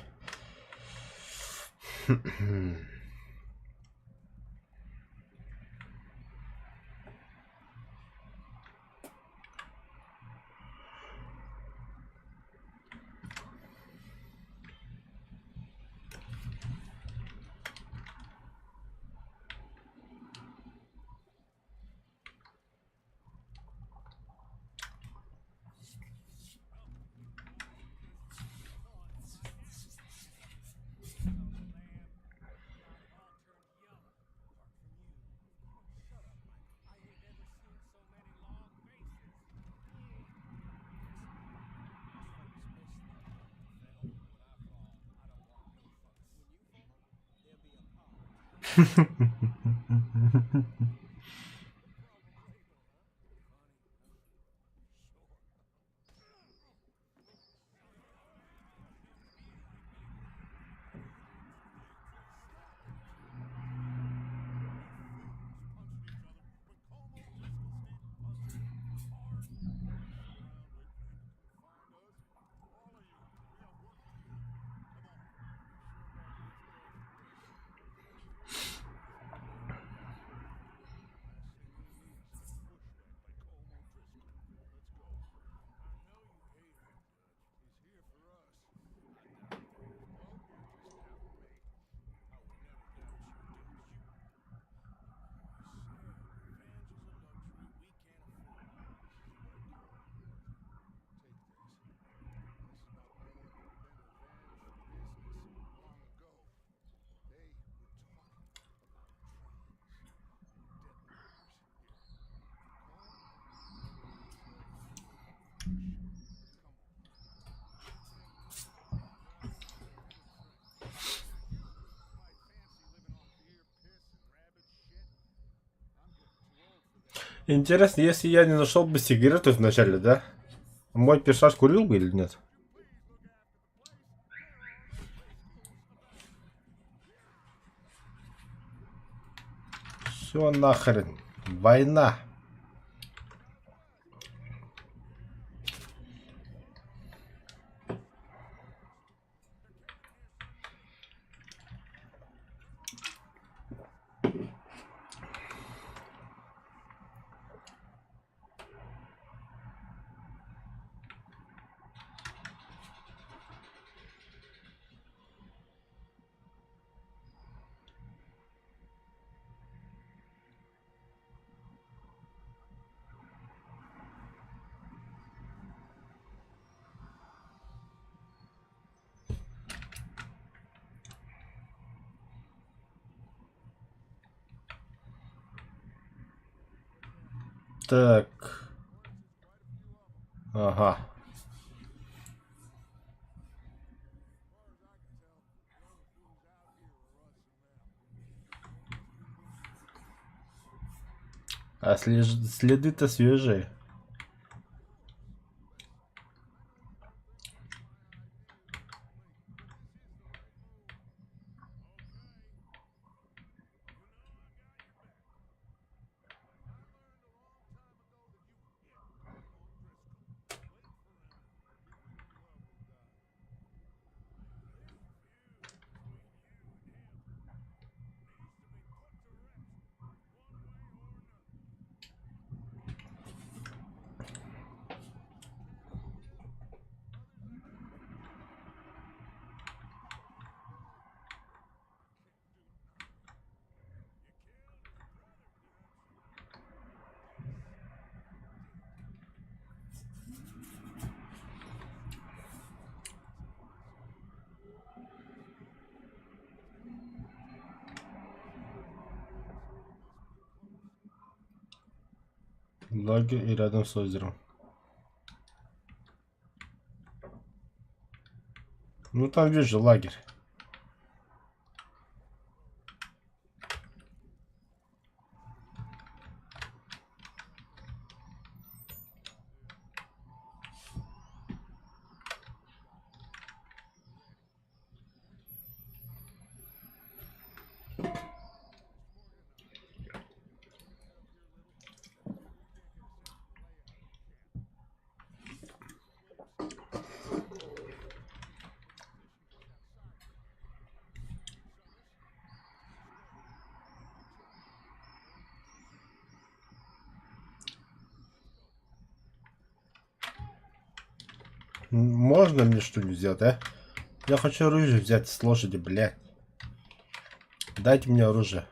Интересно, если я не нашел бы сигарету вначале, да? Мой персонаж курил бы или нет? Все нахрен. Война. Так. Ага. А следы-то свежие. Лагерь и рядом с озером. Ну там вижу лагерь. Можно мне что-нибудь сделать, а? Я хочу оружие взять с лошади, блядь. Дайте мне оружие.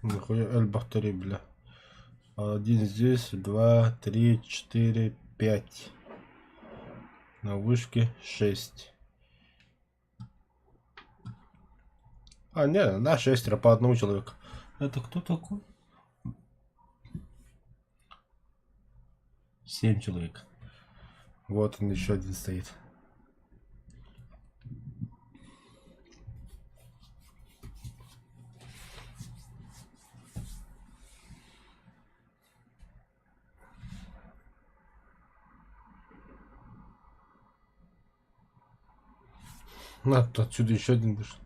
Нихуя Эль-Бахтари, бля. Один здесь, 2, 3, 4, 5. На вышке 6. А, не, на 6 по одному человеку. Это кто такой? 7 человек. Вот он еще один стоит. На, отсюда еще один вышел.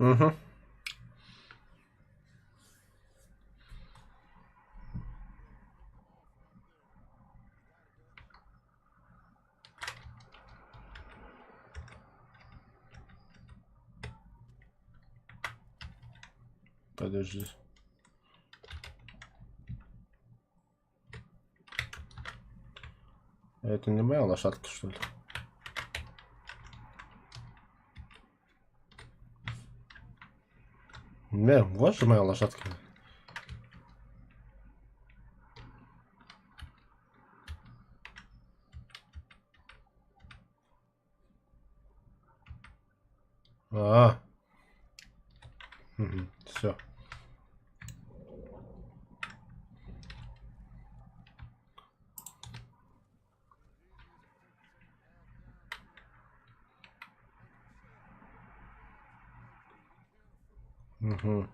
Угу. Подожди. Это не моя лошадка, что ли? Не, вот же моя лошадка. А, все. Угу.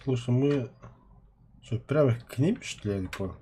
Слушай, мы что, прямо к ним, что ли, я не понял?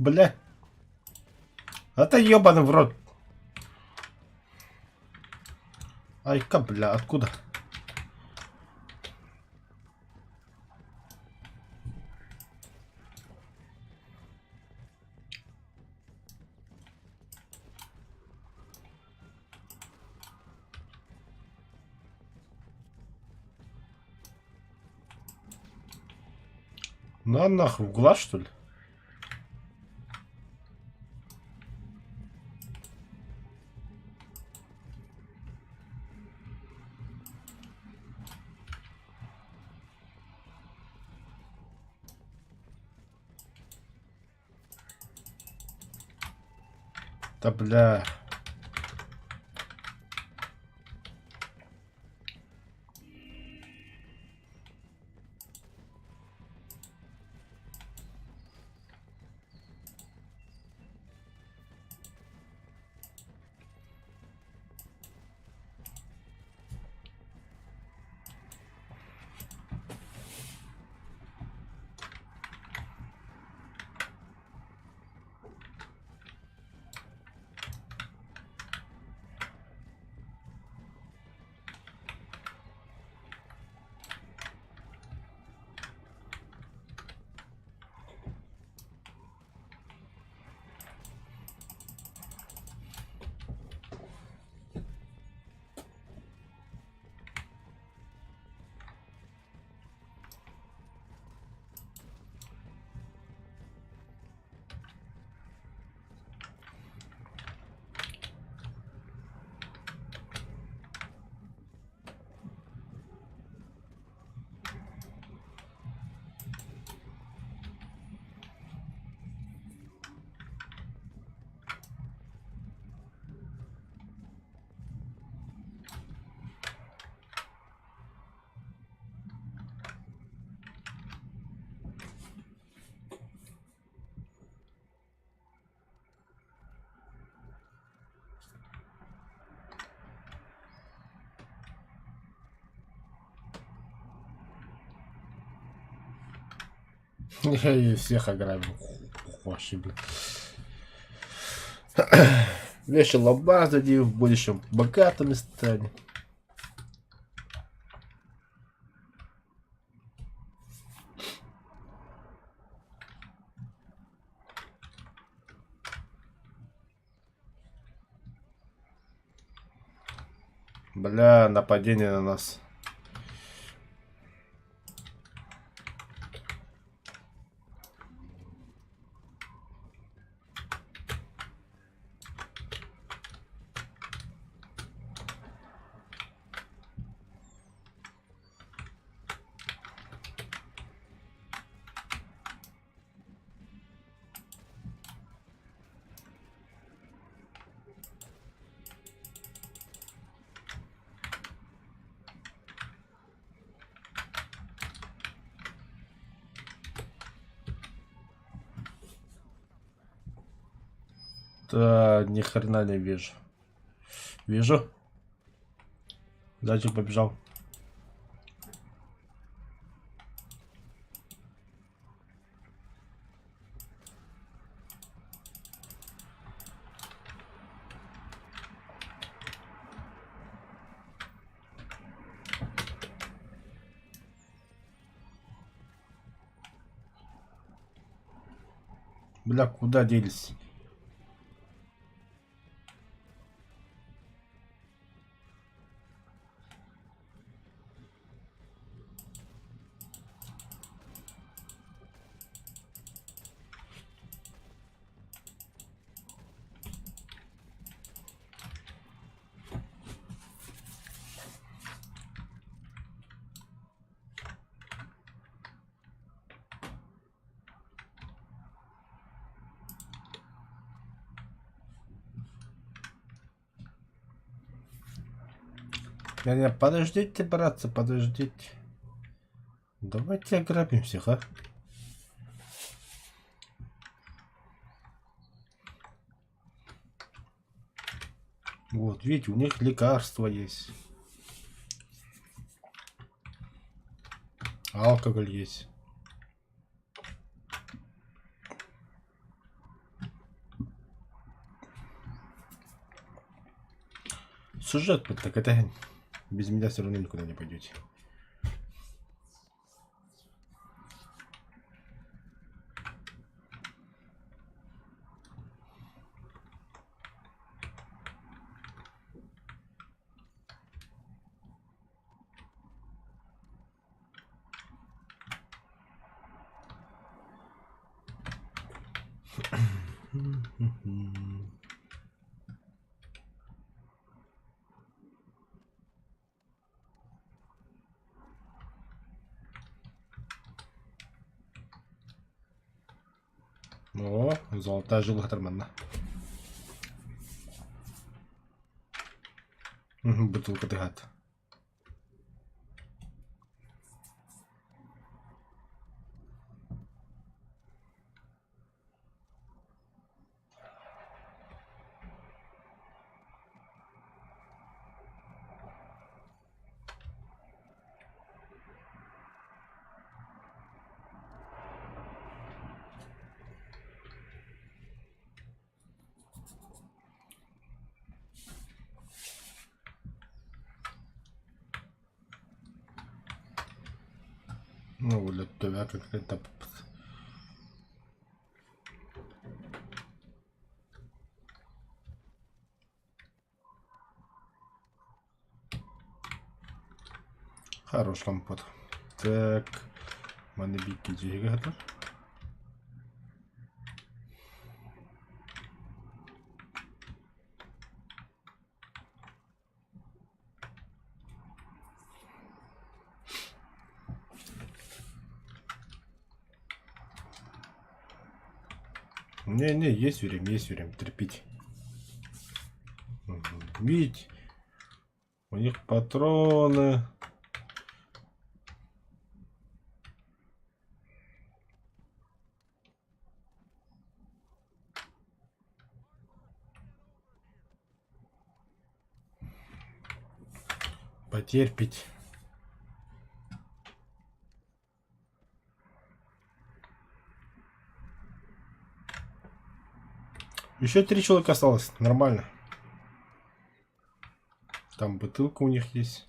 Бля. Это ебаный в рот. Ай-ка, бля, откуда? Ну, а нахуй, в глаз, что ли? Да бля. Я и всех ограбил. Вообще, блин. Вешал ломбарды, в будущем богатыми станем. Бля, нападение на нас. Да, ни хрена не вижу. Вижу. Зайчик побежал. Бля, куда делись? Не, подождите, братцы, подождите. Давайте ограбим всех, а? Вот, видите, у них лекарства есть. Алкоголь есть. сюжет, так это без меня все равно никуда не пойдете. О, золотая жила Хатермана. Бутылка тыгат. Ну, для тебя какая-то... Хорош компот. Так, мене бійки джигатор. Не, есть время терпеть. Бить. У них патроны. Потерпеть. Еще 3 человека осталось. Нормально. Там бутылка у них есть.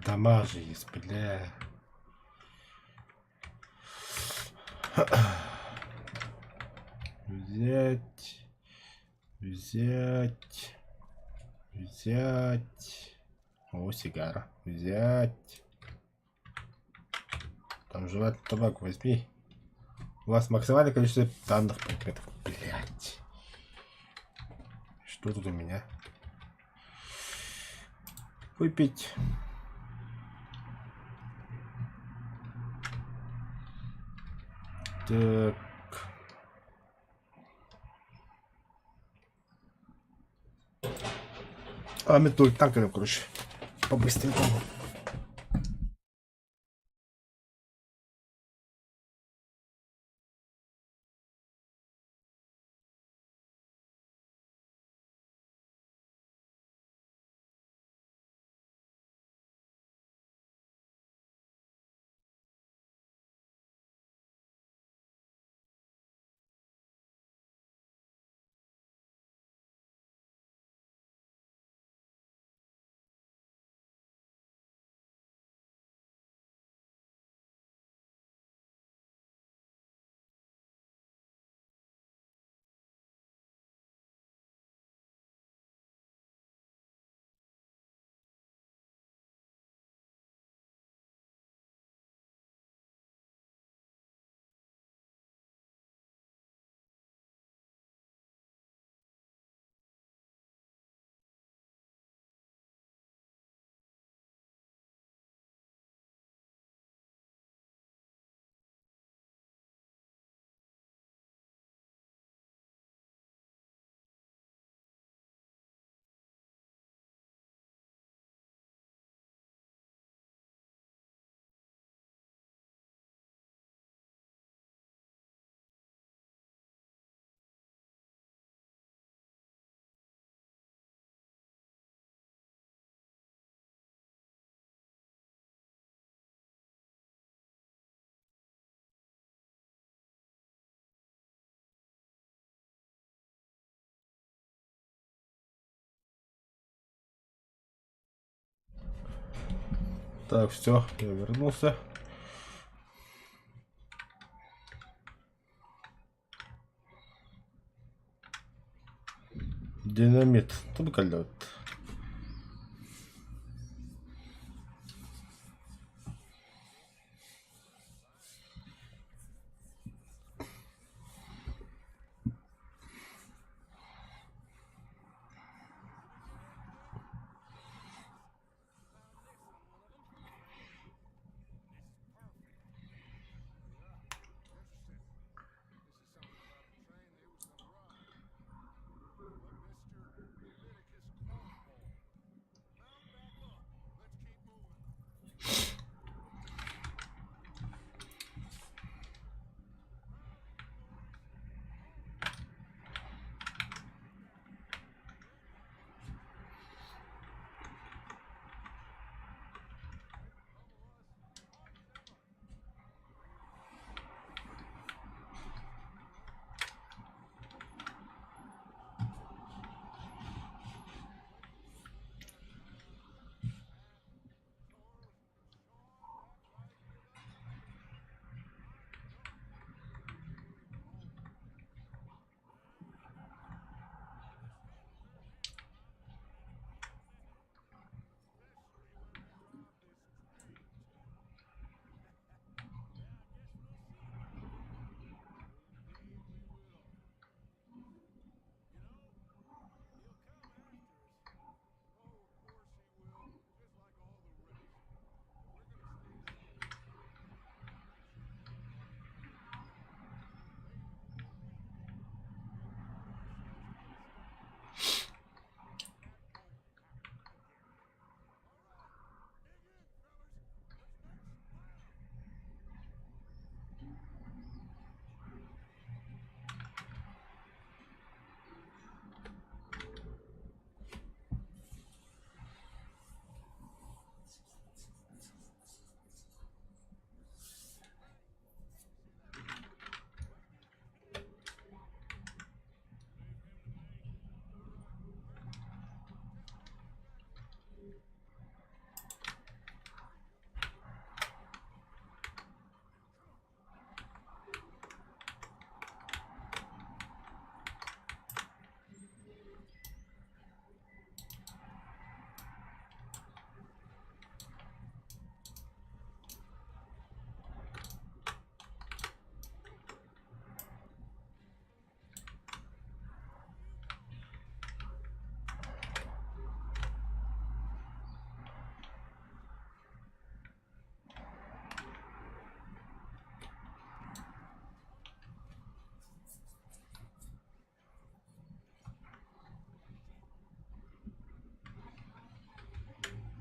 Дома же есть, бля. Взять. О, сигара. Взять. Там жевать табак возьми. У вас максимальное количество данных предметов. Блять. Что тут у меня? Выпить. Так. А, метуль танками, короче. По-быстренькому. Так, все, я вернулся. Динамит. Только лед.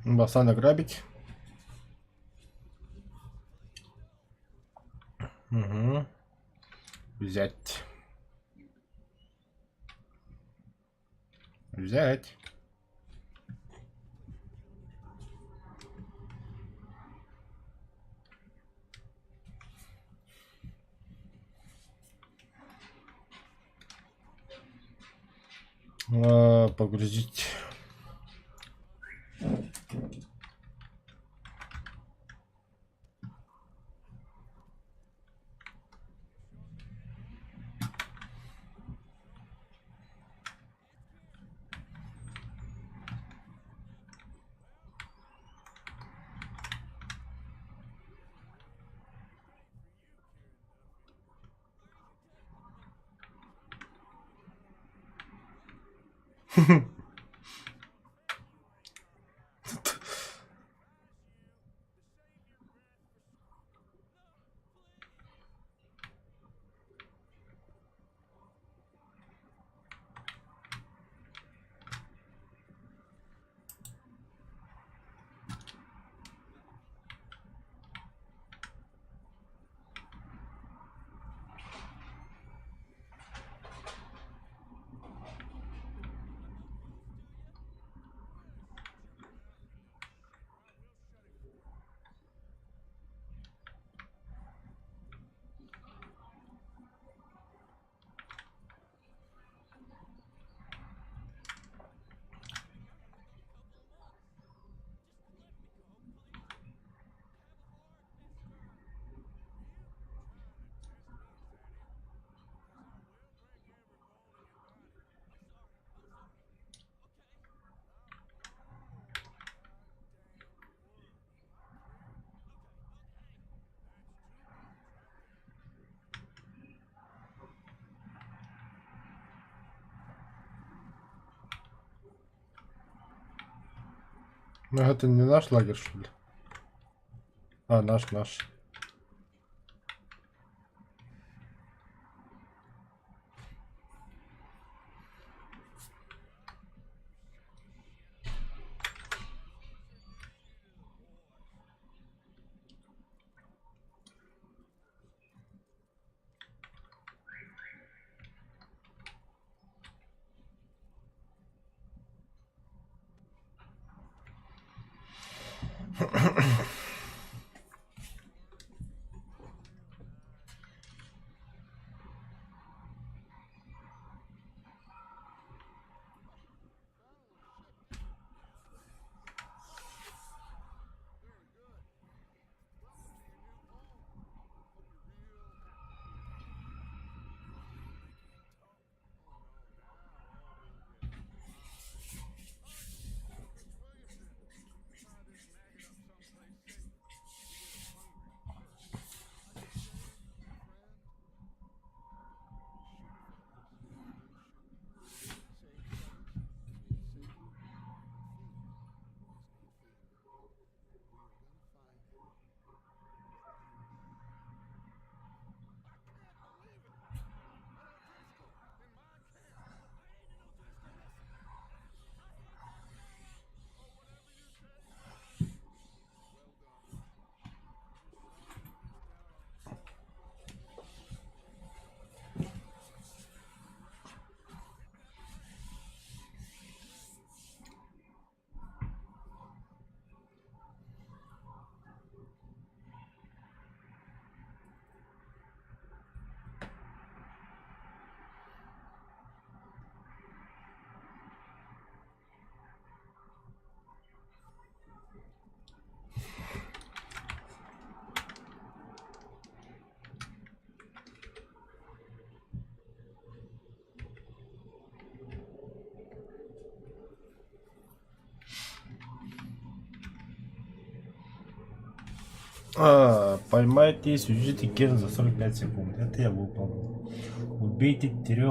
Басан грабить. Угу. Взять. Взять. Погрузить. Ну это не наш лагерь, что ли? А, наш. Поймайте и свяжите Кен за 45 секунд. Это я выполнил. Убейте 3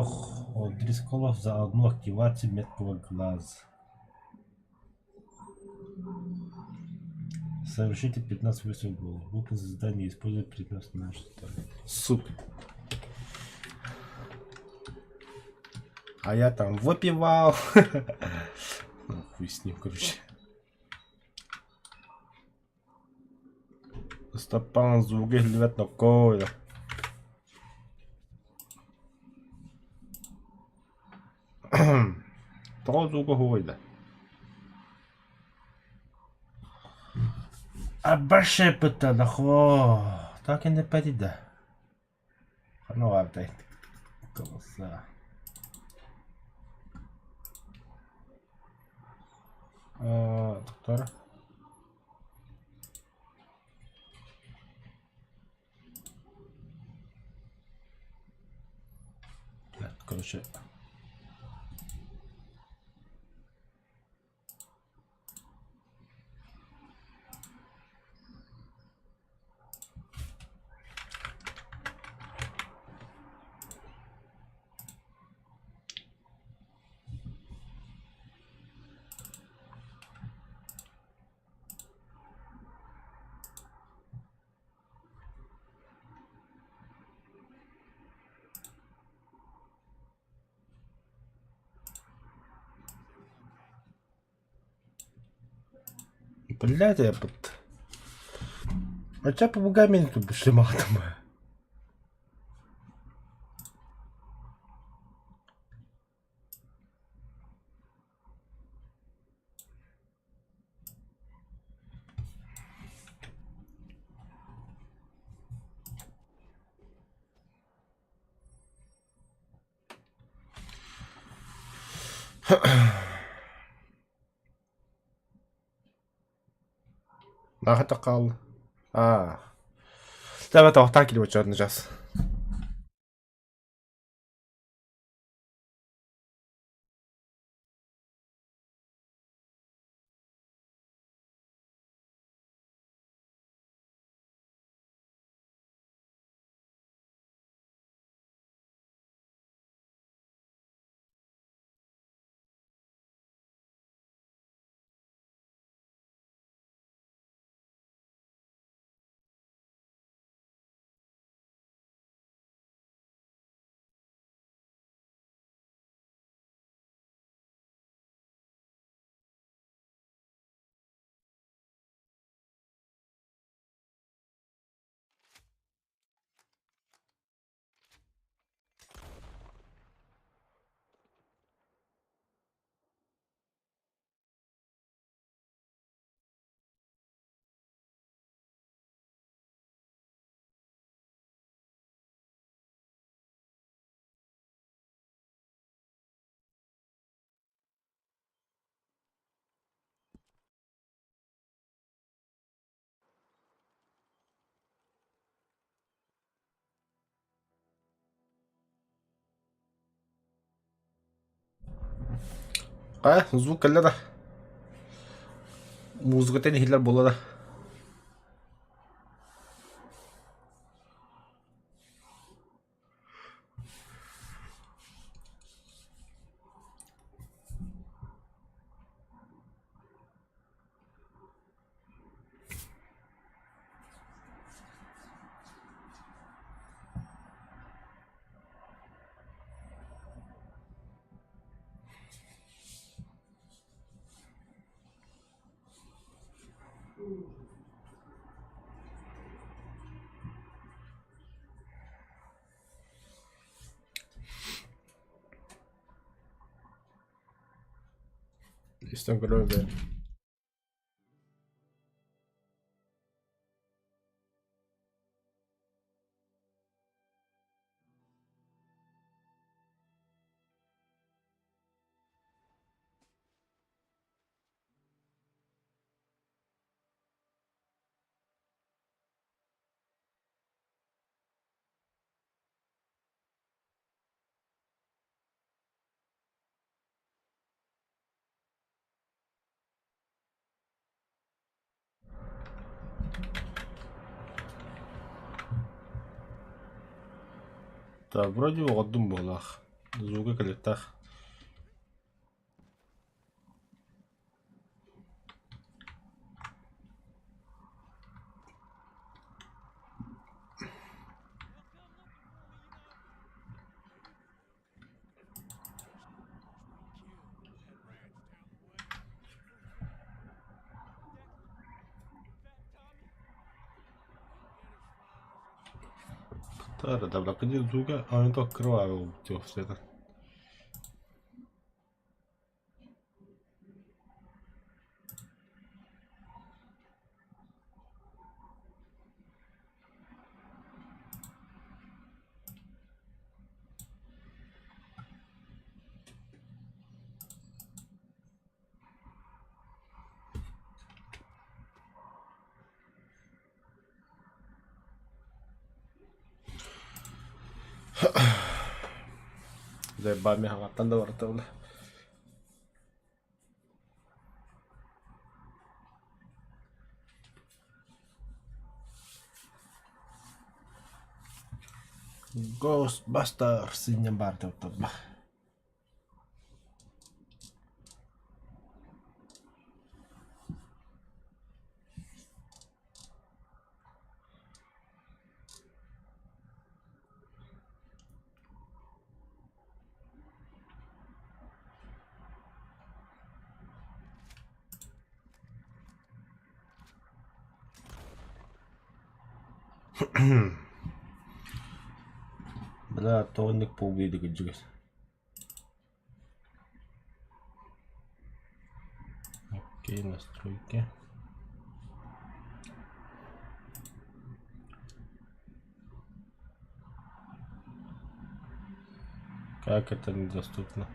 дрисколов за одну активацию меткого глаза. Совершите 15 выстрелов в голову. Выполнить задание, используя предмет на нашу сторону. Супер. А я там выпивал. Ну, хуй с ним, короче. Стопан звуки глядят на коля. То звука гойда. А больше питання, так і не підійде. Ну ладно, колоса. Доктор. Короче. Блядь, я под... А чё попугай меня тут бешимал там? Нахатакал. Давай то так или вот что сейчас. звук келе да. Музыкатын хиллер бола да. İşte böyle. Да, вроде угодум болах. Звука калитах. Тара, да, къде звука? Ами то кроваво в света. Zaibami hangatan da warta wala. Ghostbusters nyambar tuh bah. Бля, тоник поубили juga. Oke, настройки. Как это недоступно?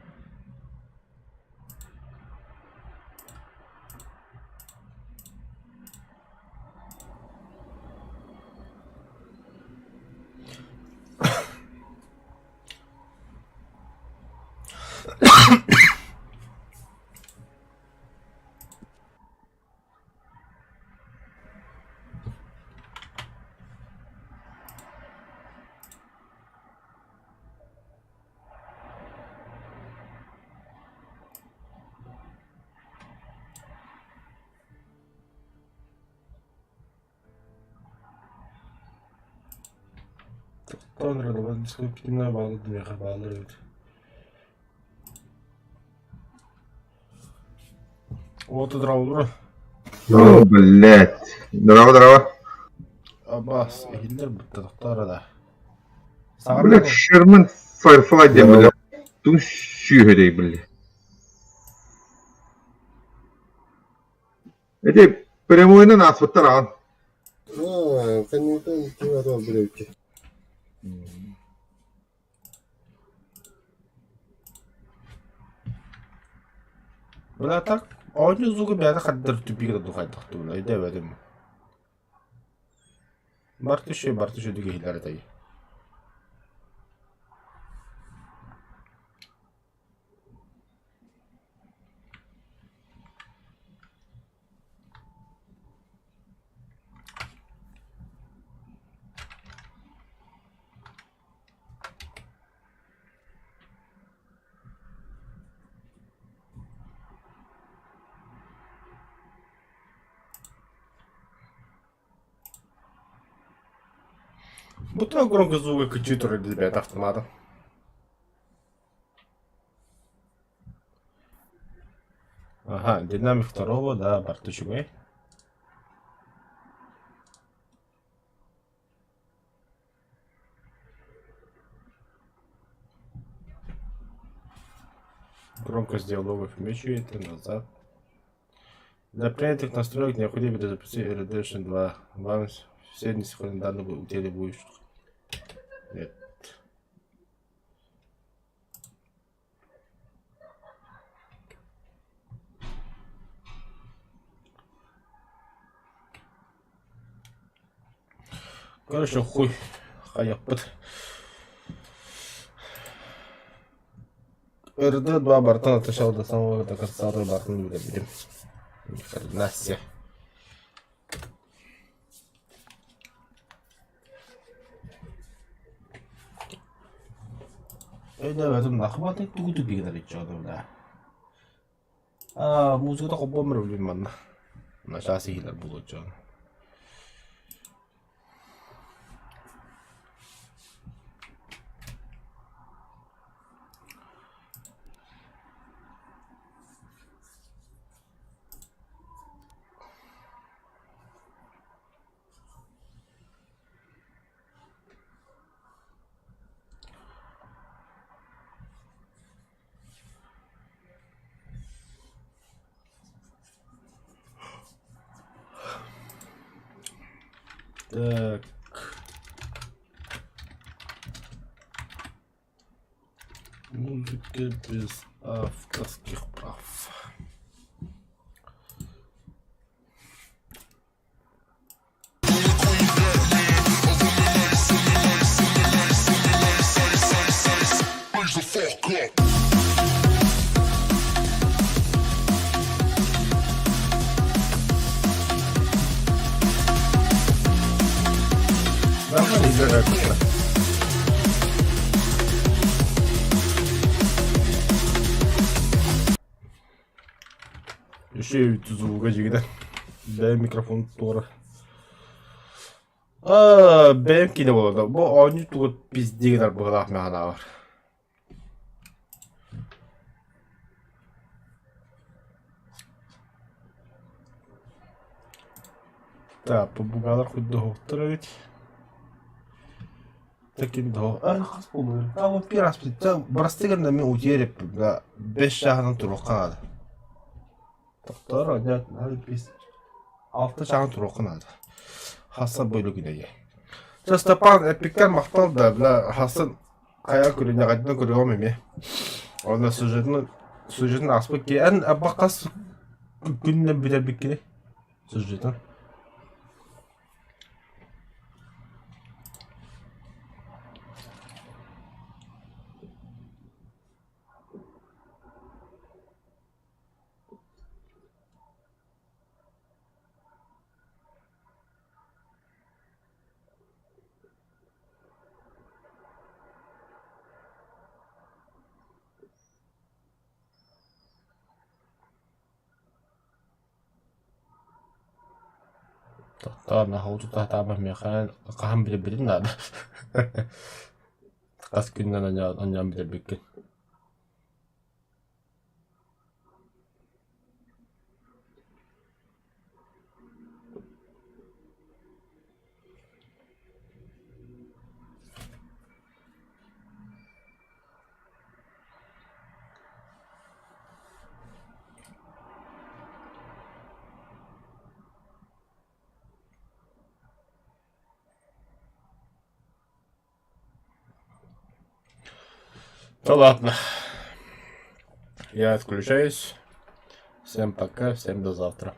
Sonra da ben disipline bağladım ya bağlı. Вот и дрова. О, блядь. Дрова. Аббас, хиллер быттыктары да. Блядь, Шерман Firefly де, блядь. Тун сүйгедей, блядь. Эти прямойнан асыптар аған. Конечно, не надо брюки. Бля, так, oyunu звука бяда хаддыр тупиге да духайдах тула, иде бәдем. Бартуше диге хиллер тай. Бутон громко звука компьютера, ребят, автоматом. Ага, динамик второго, да, бортучевый. Громкость диалогов уменьшите назад. Для принятых настроек необходимо запустить Redemption 2. Вам все несохранные данные в теле будет. Нет. Короче, хуй. Хаяпыт. РД-2 борта отошел до самого до конца борта не будем. Ни хрена себе. Да, это нахватный тугу бегает да. Музыка так бомбер блин манна. На шасси хилер было чё. Так. Музыка без авторских прав. Еще и звука жигден. Да, микрофон тора. Бэмки не было. Бо они тут пиздигдар было мягко. Так, побугала хоть доктора. Таким да. Хас помню. Вот первый раз брастыган на меня утерял, да, без шаган турокада. Доктор, нет, надо писать. Алты шаган турокада. Хасан бойлу гинея. Степан эпикан мақтал да, бля, Хасан қая көріне қайдан көре алмайме. Онда сюжетін аспы кейін, абақас күннен білер беккене. Сюжетін. طبعا هو تعبان ميخان قام بالبلنا قاس كنا نعم بالبكن Ну ладно, я отключаюсь. Всем пока, всем до завтра.